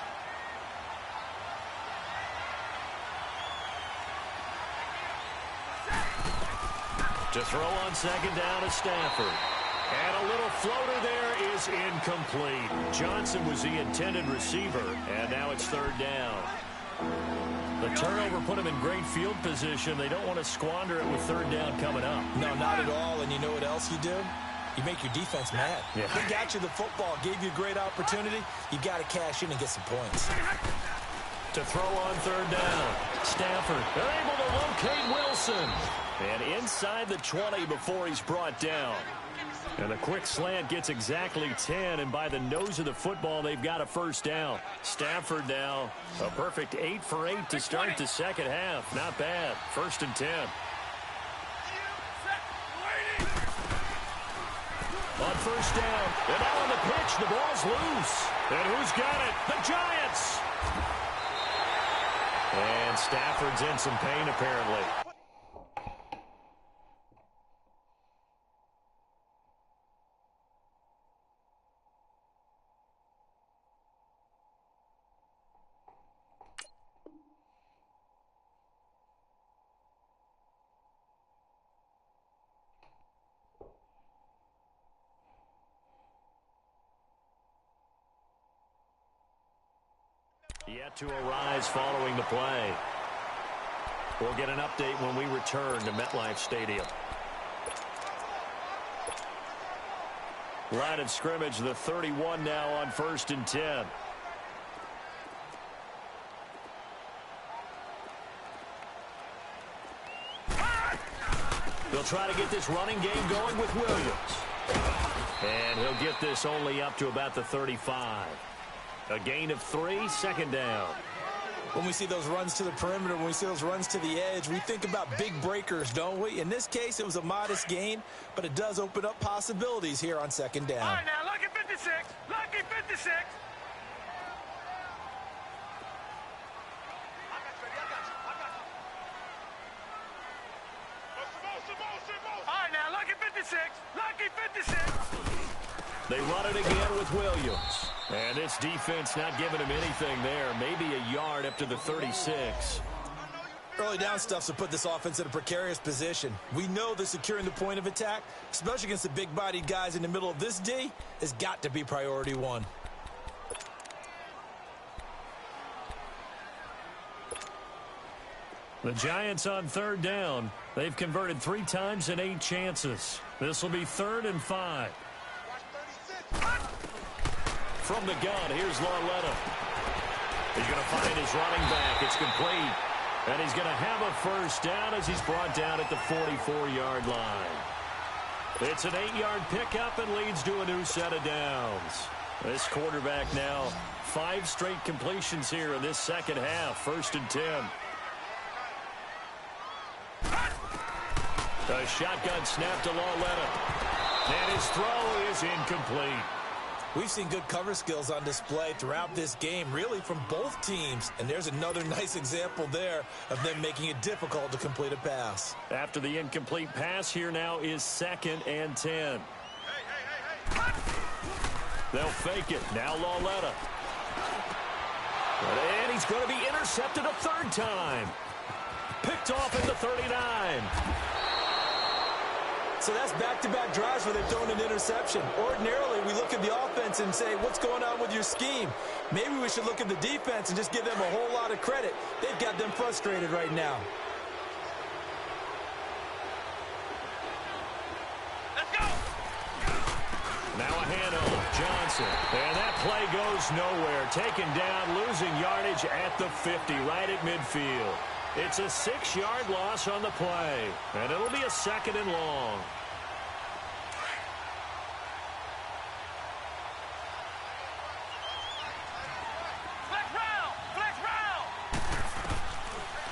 To throw on 2nd down is Stafford. And a little floater there is incomplete. Johnson was the intended receiver, and now it's 3rd down. The turnover put him in great field position. They don't want to squander it with 3rd down coming up. No, not at all. And you know what else you do? You make your defense mad. Yeah. They got you the football, gave you a great opportunity. You got to cash in and get some points. To throw on 3rd down. Stafford, they're able to locate Wilson. And inside the 20 before he's brought down. And a quick slant gets exactly 10, and by the nose of the football, they've got a 1st down. Stafford now, a perfect 8 for 8 to start the second half. Not bad. 1st and 10. On 1st down, and now on the pitch, the ball's loose. And who's got it? The Giants! And Stafford's in some pain, apparently. Yet to arise following the play. We'll get an update when we return to MetLife Stadium. Line of scrimmage, the 31 now on 1st and 10. They'll try to get this running game going with Williams. And he'll get this only up to about the 35. A gain of 3, 2nd down. When we see those runs to the perimeter, when we see those runs to the edge, we think about big breakers, don't we? In this case, it was a modest gain, but it does open up possibilities here on 2nd down. All right, now, lucky 56. Lucky 56. All right, now, lucky 56. Lucky 56. They run it again with Williams. And this defense not giving him anything there. Maybe a yard up to the 36. Early down stuff to put this offense in a precarious position. We know that securing the point of attack, especially against the big-bodied guys in the middle of this D, has got to be priority 1. The Giants on third down. They've converted 3 times in 8 chances. This will be 3rd and 5. From the gun, here's Lauletta. He's going to find his running back. It's complete. And he's going to have a first down as he's brought down at the 44-yard line. It's an 8-yard pickup and leads to a new set of downs. This quarterback now 5 straight completions here in this second half. 1st and 10. The shotgun snap to Lauletta. And his throw is incomplete. We've seen good cover skills on display throughout this game, really from both teams. And there's another nice example there of them making it difficult to complete a pass. After the incomplete pass, here now is 2nd and 10. They'll fake it. Now Lauletta. And he's going to be intercepted a 3rd time. Picked off at the 39. So that's back-to-back drives where they've thrown an interception. Ordinarily, we look at the offense and say, what's going on with your scheme? Maybe we should look at the defense and just give them a whole lot of credit. They've got them frustrated right now. Let's go! Now a handoff. Johnson. And that play goes nowhere. Taken down, losing yardage at the 50, right at midfield. It's a 6-yard loss on the play. And it'll be a 2nd and long.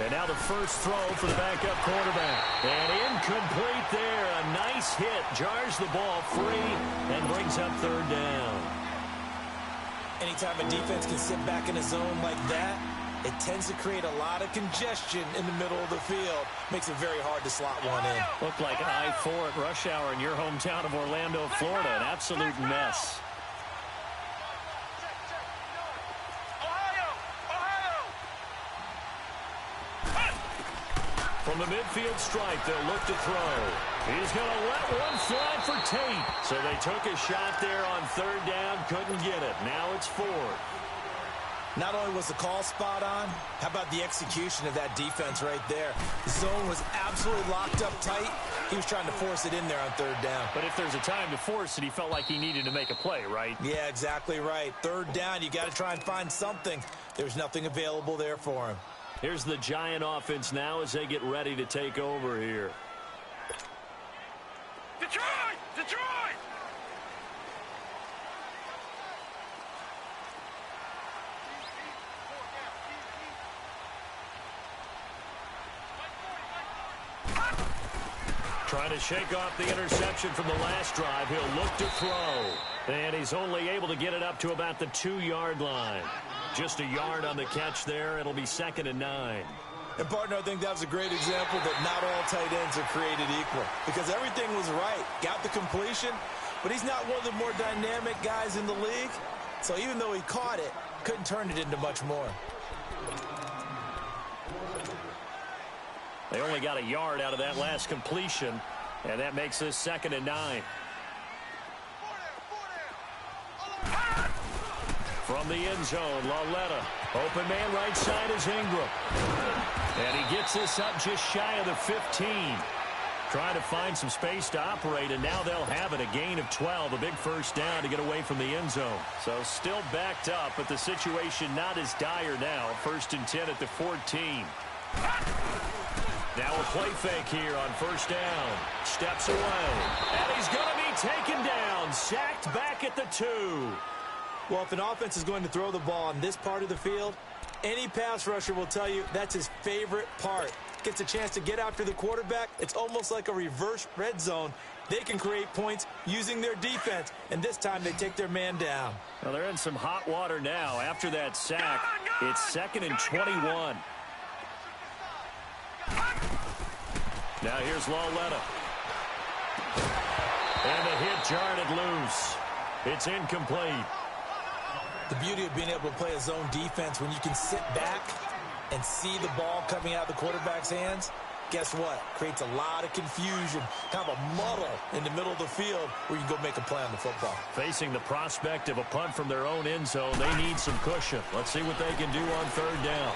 And now the first throw for the backup quarterback. And incomplete there. A nice hit. Jars the ball free and brings up 3rd down. Anytime a defense can sit back in a zone like that, it tends to create a lot of congestion in the middle of the field. Makes it very hard to slot one in. Looked like I-4 at rush hour in your hometown of Orlando, Florida. An absolute mess. From the midfield stripe, they'll look to throw. He's going to let one fly for Tate. So they took a shot there on 3rd down, couldn't get it. Now it's 4th. Not only was the call spot on, how about the execution of that defense right there? The zone was absolutely locked up tight. He was trying to force it in there on 3rd down. But if there's a time to force it, he felt like he needed to make a play, right? Yeah, exactly right. 3rd down, you got to try and find something. There's nothing available there for him. Here's the Giant offense now as they get ready to take over here. Detroit! Detroit! Trying to shake off the interception from the last drive. He'll look to throw. And he's only able to get it up to about the 2-yard line. Just a yard on the catch there. It'll be 2nd and 9. And, partner, I think that was a great example that not all tight ends are created equal. Because everything was right. Got the completion, but he's not one of the more dynamic guys in the league. So even though he caught it, couldn't turn it into much more. They only got a yard out of that last completion, and that makes this 2nd and 9. From the end zone, Lauletta. Open man right side is Ingram. And he gets this up just shy of the 15. Trying to find some space to operate, and now they'll have it. A gain of 12, a big first down to get away from the end zone. So still backed up, but the situation not as dire now. 1st and 10 at the 14. Now a play fake here on 1st down. Steps away. And he's going to be taken down. Sacked back at the 2. Well, if an offense is going to throw the ball on this part of the field, any pass rusher will tell you that's his favorite part. Gets a chance to get after the quarterback. It's almost like a reverse red zone. They can create points using their defense, and this time they take their man down. Well, they're in some hot water now. After that sack, it's 2nd and 21. Now here's Lauletta. And a hit jarred it loose. It's incomplete. The beauty of being able to play a zone defense when you can sit back and see the ball coming out of the quarterback's hands, guess what? Creates a lot of confusion, kind of a muddle in the middle of the field where you can go make a play on the football. Facing the prospect of a punt from their own end zone, they need some cushion. Let's see what they can do on 3rd down.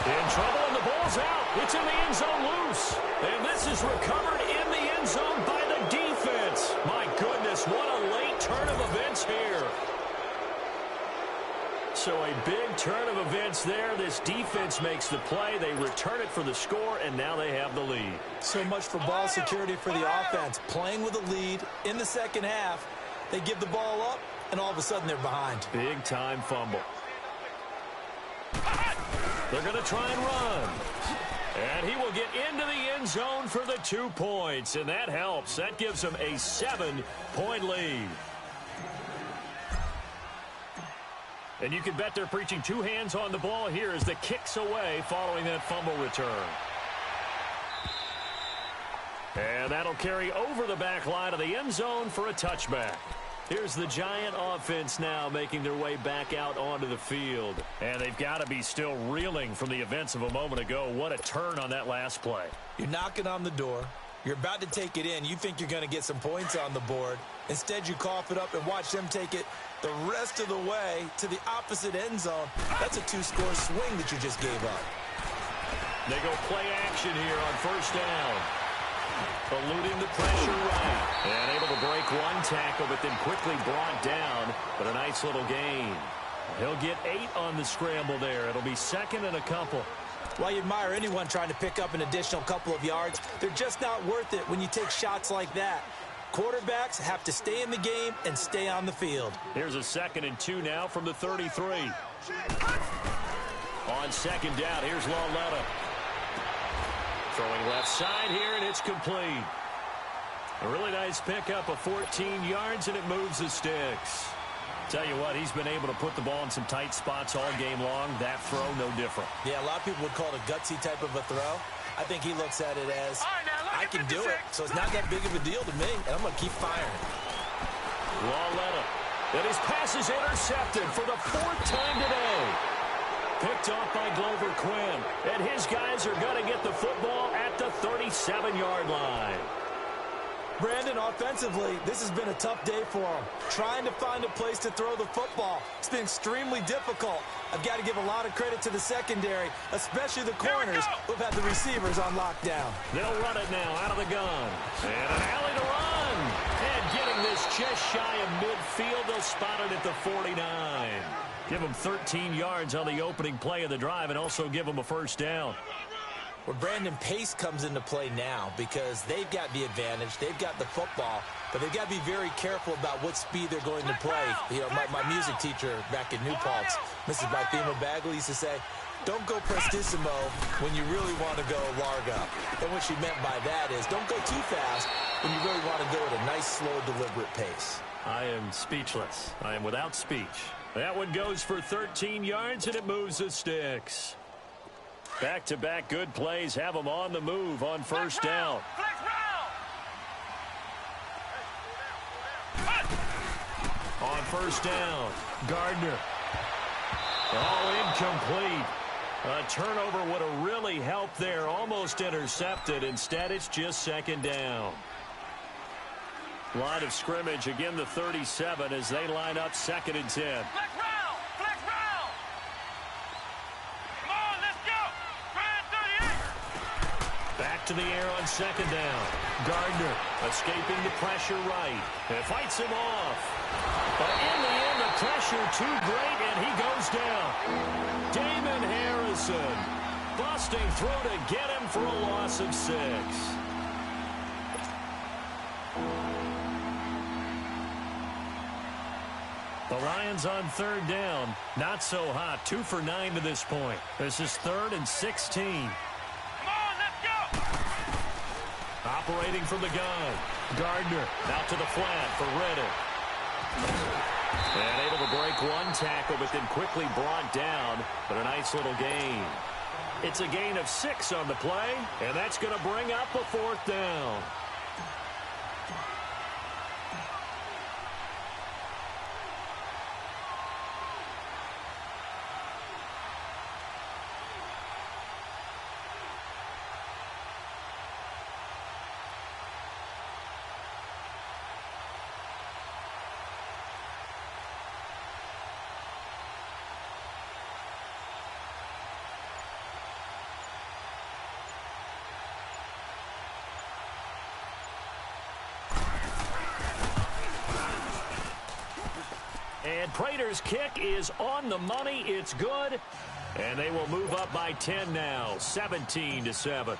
In trouble, and the ball's out. It's in the end zone loose. And this is recovered in the end zone by the defense. My goodness, what a late turn of events here. So a big turn of events there. This defense makes the play. They return it for the score, and now they have the lead. So much for ball security for the offense. Playing with a lead in the second half. They give the ball up, and all of a sudden they're behind. Big-time fumble. They're going to try and run. And he will get into the end zone for the 2 points, and that helps. That gives them a 7-point lead. And you can bet they're preaching 2 hands on the ball here as the kick's away following that fumble return. And that'll carry over the back line of the end zone for a touchback. Here's the Giant offense now making their way back out onto the field. And they've got to be still reeling from the events of a moment ago. What a turn on that last play. You're knocking on the door. You're about to take it in. You think you're going to get some points on the board. Instead, you cough it up and watch them take it the rest of the way to the opposite end zone. That's a 2-score swing that you just gave up. They go play action here on first down. Eluding the pressure right. And able to break one tackle, but then quickly brought down. But a nice little gain. He'll get 8 on the scramble there. It'll be second and a couple. Well, you admire anyone trying to pick up an additional couple of yards. They're just not worth it when you take shots like that. Quarterbacks have to stay in the game and stay on the field. Here's a 2nd and 2 now from the 33. On second down, here's Lawletta. Throwing left side here, and it's complete. A really nice pickup of 14 yards, and it moves the sticks. Tell you what, he's been able to put the ball in some tight spots all game long. That throw, no different. Yeah, a lot of people would call it a gutsy type of a throw. I think he looks at it as, I can do it, so it's not that big of a deal to me, and I'm going to keep firing. Lawletta. And his pass is intercepted for the 4th time today. Picked off by Glover Quinn. And his guys are going to get the football at the 37-yard line. Brandon, offensively, this has been a tough day for him. Trying to find a place to throw the football. It's been extremely difficult. I've got to give a lot of credit to the secondary, especially the corners who've had the receivers on lockdown. They'll run it now out of the gun. And an alley to run. And getting this just shy of midfield. They'll spot it at the 49. Give them 13 yards on the opening play of the drive and also give them a first down. Well, Brandon, pace comes into play now because they've got the advantage. They've got the football, but they've got to be very careful about what speed they're going to play. You know, my music teacher back in New Paltz, Mrs. Bythema Bagley, used to say, don't go prestissimo when you really want to go larga. And what she meant by that is don't go too fast when you really want to go at a nice, slow, deliberate pace. I am speechless. I am without speech. That one goes for 13 yards, and it moves the sticks. Back-to-back good plays have them on the move on first down. On first down, Gardner. Oh, incomplete. A turnover would have really helped there. Almost intercepted. Instead, it's just second down. Line of scrimmage, again the 37 as they line up 2nd and 10. Flex round! Flex round! Come on, let's go! Grand 38! Back to the air on second down. Gardner escaping the pressure right. And fights him off. But in the end, the pressure too great, and he goes down. Damon Harrison busting through to get him for a loss of 6. The Lions on 3rd down. Not so hot. 2 for 9 to this point. This is 3rd and 16. Come on, let's go! Operating from the gun. Gardner out to the flat for Reddick. And able to break one tackle, but then quickly brought down. But a nice little gain. It's a gain of 6 on the play, and that's going to bring up a 4th down. And Prater's kick is on the money. It's good. And they will move up by 10 now, 17-7.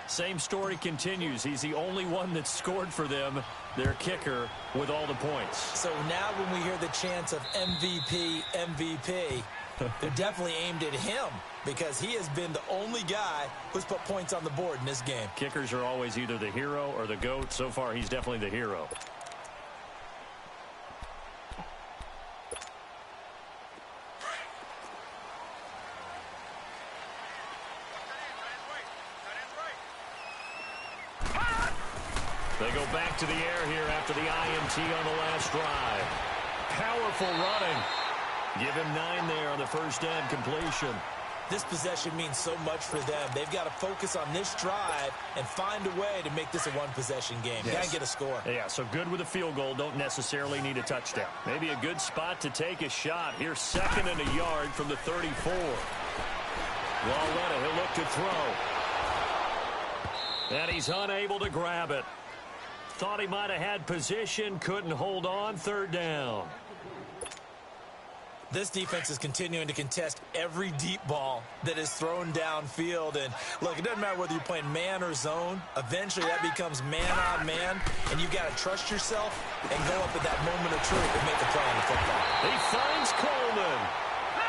Same story continues. He's the only one that scored for them, their kicker, with all the points. So now when we hear the chants of MVP, MVP, they're definitely aimed at him because he has been the only guy who's put points on the board in this game. Kickers are always either the hero or the GOAT. So far, he's definitely the hero. They go back to the air here after the INT on the last drive. Powerful running. Give him 9 there on the first down completion. This possession means so much for them. They've got to focus on this drive and find a way to make this a one-possession game. Yes. Got to get a score. Yeah, so good with a field goal. Don't necessarily need a touchdown. Maybe a good spot to take a shot. Here's 2nd and a yard from the 34. Lalletta, he'll look to throw. And he's unable to grab it. Thought he might have had position, couldn't hold on, 3rd down. This defense is continuing to contest every deep ball that is thrown downfield. And, look, it doesn't matter whether you're playing man or zone. Eventually, that becomes man-on-man, and you've got to trust yourself and go up at that moment of truth and make a play on the football. He finds Coleman.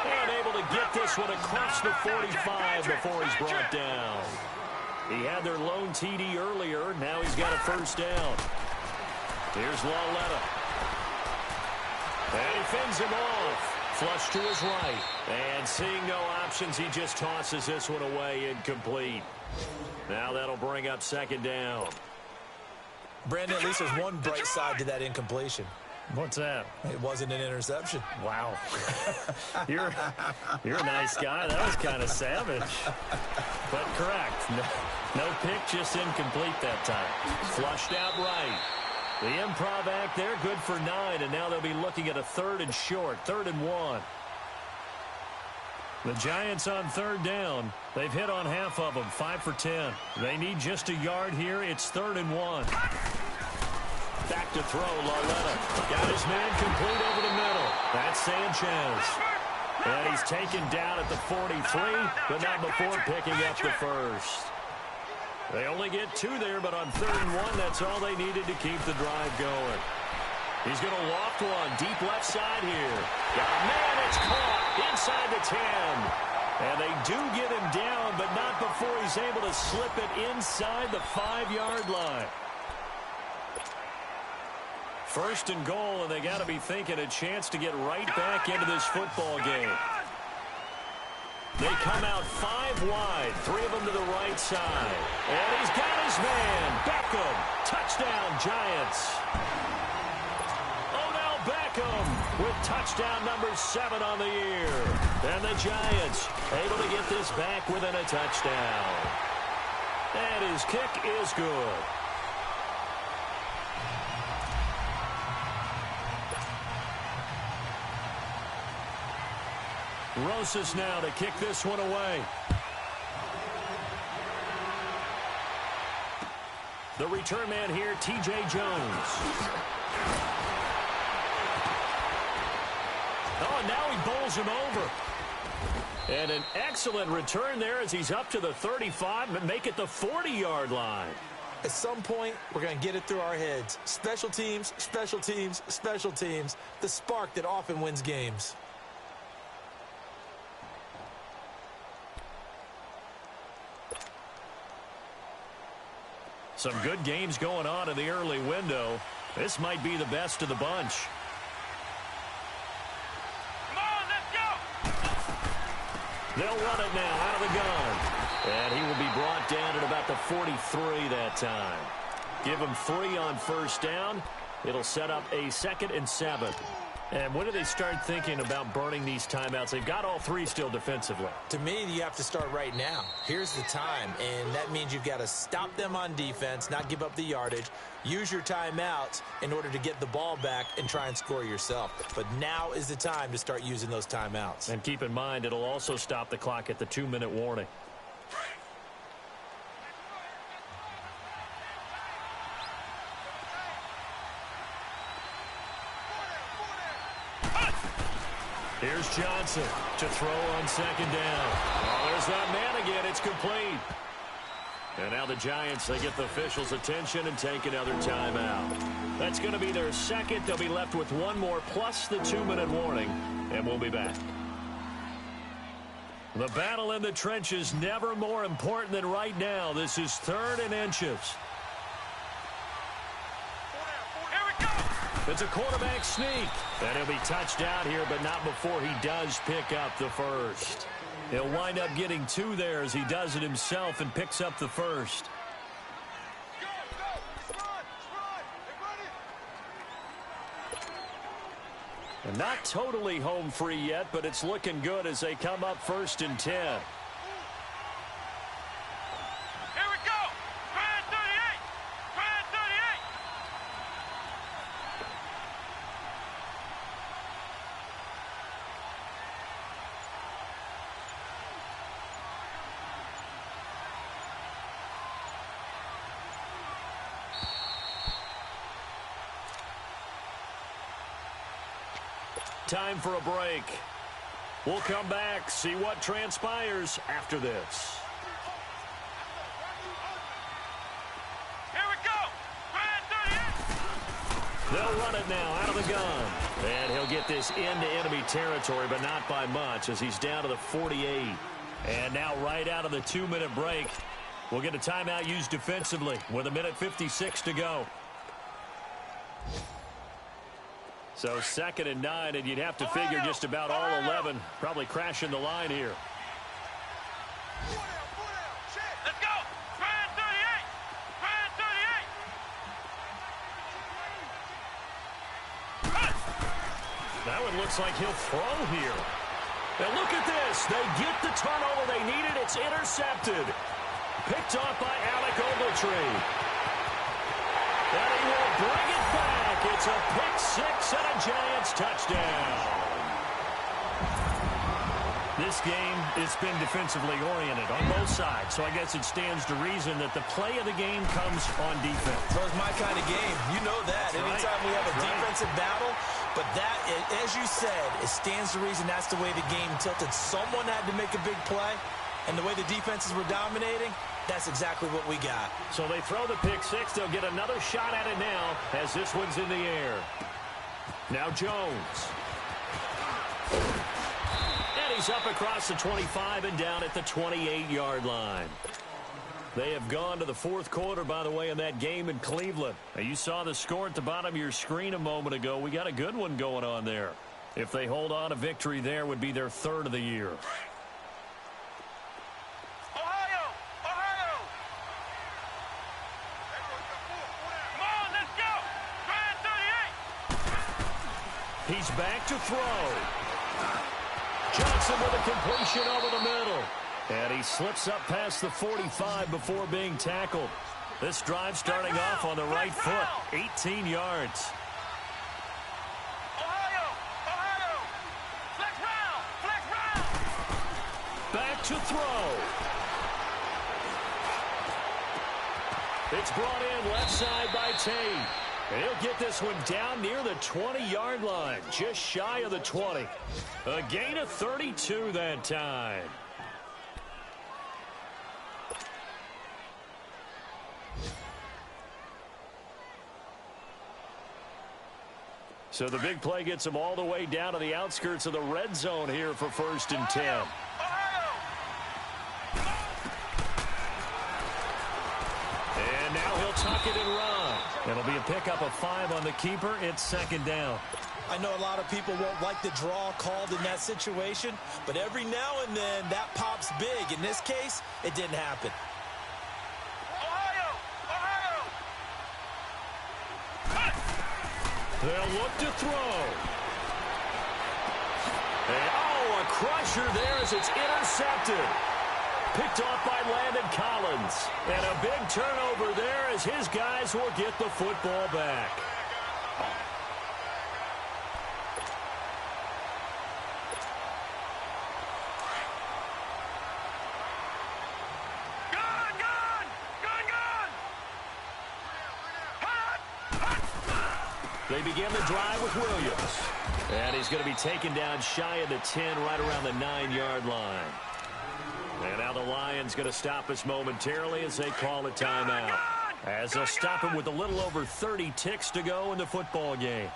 And able to get this one across the 45 before he's brought down. He had their lone TD earlier. Now he's got a 1st down. Here's Lalletta. And he fends him off. Flush to his right. And seeing no options, he just tosses this one away incomplete. Now that'll bring up 2nd down. Brandon, at least there's one bright side to that incompletion. What's that? It wasn't an interception. Wow. You're a nice guy. That was kind of savage. But correct. No pick, just incomplete that time. Flushed out right. The improv act there, good for 9, and now they'll be looking at a 3rd and short, 3rd and 1. The Giants on 3rd down. They've hit on half of them, 5 for 10. They need just a yard here. It's 3rd and 1. Back to throw, Lalletta. Got his man complete over the middle. That's Sanchez. And he's taken down at the 43, but not before picking up the 1st. They only get 2 there, but on 3rd and 1, that's all they needed to keep the drive going. He's going to loft one, deep left side here. Got a man, it's caught inside the 10. And they do get him down, but not before he's able to slip it inside the 5-yard line. 1st and goal, and they got to be thinking a chance to get right back into this football game. They come out 5 wide, 3 of them to the right side. And he's got his man, Beckham. Touchdown, Giants. Odell Beckham with touchdown number 7 on the year. And the Giants able to get this back within a touchdown. And his kick is good. Rosas now to kick this one away. The return man here, T.J. Jones. Oh, and now he bowls him over. And an excellent return there as he's up to the 35 and make it the 40-yard line. At some point, we're going to get it through our heads. Special teams, special teams, special teams. The spark that often wins games. Some good games going on in the early window. This might be the best of the bunch. Come on, let's go! They'll run it now out of the gun. And he will be brought down at about the 43 that time. Give him 3 on 1st down. It'll set up a 2nd and 7. And when do they start thinking about burning these timeouts? They've got all 3 still defensively. To me, you have to start right now. Here's the time, and that means you've got to stop them on defense, not give up the yardage, use your timeouts in order to get the ball back and try and score yourself. But now is the time to start using those timeouts. And keep in mind, it'll also stop the clock at the 2-minute warning. Here's Johnson to throw on second down. Oh, there's that man again. It's complete. And now the Giants, they get the officials' attention and take another timeout. That's going to be their second. They'll be left with one more plus the 2-minute warning, and we'll be back. The battle in the trenches never more important than right now. This is 3rd and inches. It's a quarterback sneak. And he'll be touched out here, but not before he does pick up the first. He'll wind up getting 2 there as he does it himself and picks up the first. And not totally home free yet, but it's looking good as they come up 1st and 10. Time for a break. We'll come back, see what transpires after this. Here we go. They'll run it now out of the gun. And he'll get this into enemy territory, but not by much as he's down to the 48. And now right out of the 2-minute break, we'll get a timeout used defensively with 1:56 to go. So 2nd and 9, and you'd have to figure just about all 11 probably crashing the line here. Let's go. Ryan 38. Ryan 38. That one looks like he'll throw here. And look at this. They get the turnover they needed. It's intercepted. Picked off by Alec Ogletree. And he will bring it back. It's a pick-6 and a Giants touchdown. This game has been defensively oriented on both sides, so I guess it stands to reason that the play of the game comes on defense. Well, it's my kind of game. You know that. That's Anytime right. we have a That's defensive battle, but that, as you said, it stands to reason that's the way the game tilted. Someone had to make a big play, and the way the defenses were dominating, that's exactly what we got. So they throw the pick-6. They'll get another shot at it now as this one's in the air. Now Jones. And he's up across the 25 and down at the 28-yard line. They have gone to the 4th quarter, by the way, in that game in Cleveland. Now, you saw the score at the bottom of your screen a moment ago. We got a good one going on there. If they hold on, a victory there would be their 3rd of the year. He's back to throw. Johnson with a completion over the middle. And he slips up past the 45 before being tackled. This drive starting off on the right foot. 18 yards. Back to throw. It's brought in left side by Tate. And he'll get this one down near the 20-yard line, just shy of the 20. A gain of 32 that time. So the big play gets him all the way down to the outskirts of the red zone here for 1st and 10. And now he'll tuck it and run. It'll be a pickup of 5 on the keeper. It's 2nd down. I know a lot of people won't like the draw called in that situation, but every now and then that pops big. In this case, it didn't happen. They'll look to throw. And, a crusher there as it's intercepted. Picked off by Landon Collins. And a big turnover there as his guys will get the football back. They begin the drive with Williams. And he's going to be taken down shy of the 10, right around the 9-yard line. And now the Lions going to stop us momentarily as they call a timeout, as they'll stop him with a little over 30 ticks to go in the football game.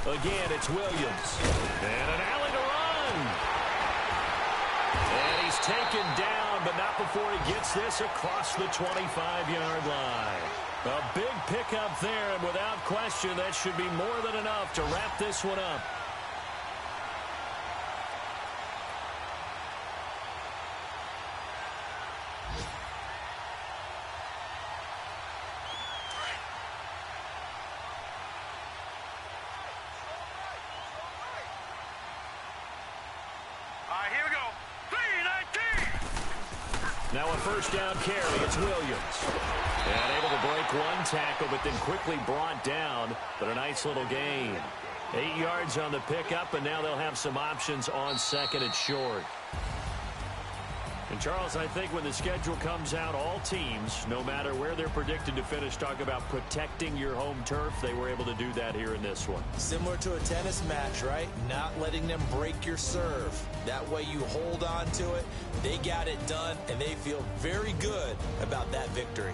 Again, it's Williams. And an alley to run. And he's taken down, but not before he gets this across the 25-yard line. A big pickup there, and without question, that should be more than enough to wrap this one up. Here we go. 3-19. Now a first down carry. It's Williams. And able to break one tackle, but then quickly brought down. But a nice little gain. 8 yards on the pickup, and now they'll have some options on second and short. And, Charles, I think when the schedule comes out, all teams, no matter where they're predicted to finish, talk about protecting your home turf. They were able to do that here in this one. Similar to a tennis match, right? Not letting them break your serve. That way you hold on to it. They got it done, and they feel very good about that victory.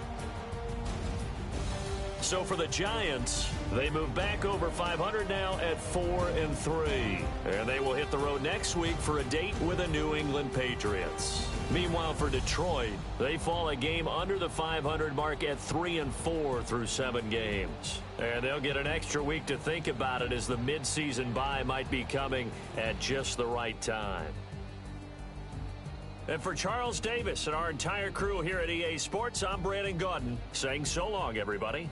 So for the Giants, they move back over 500 now at 4-3. And they will hit the road next week for a date with the New England Patriots. Meanwhile, for Detroit, they fall a game under the 500 mark at 3-4 through 7 games. And they'll get an extra week to think about it, as the midseason bye might be coming at just the right time. And for Charles Davis and our entire crew here at EA Sports, I'm Brandon Gaudin saying so long, everybody.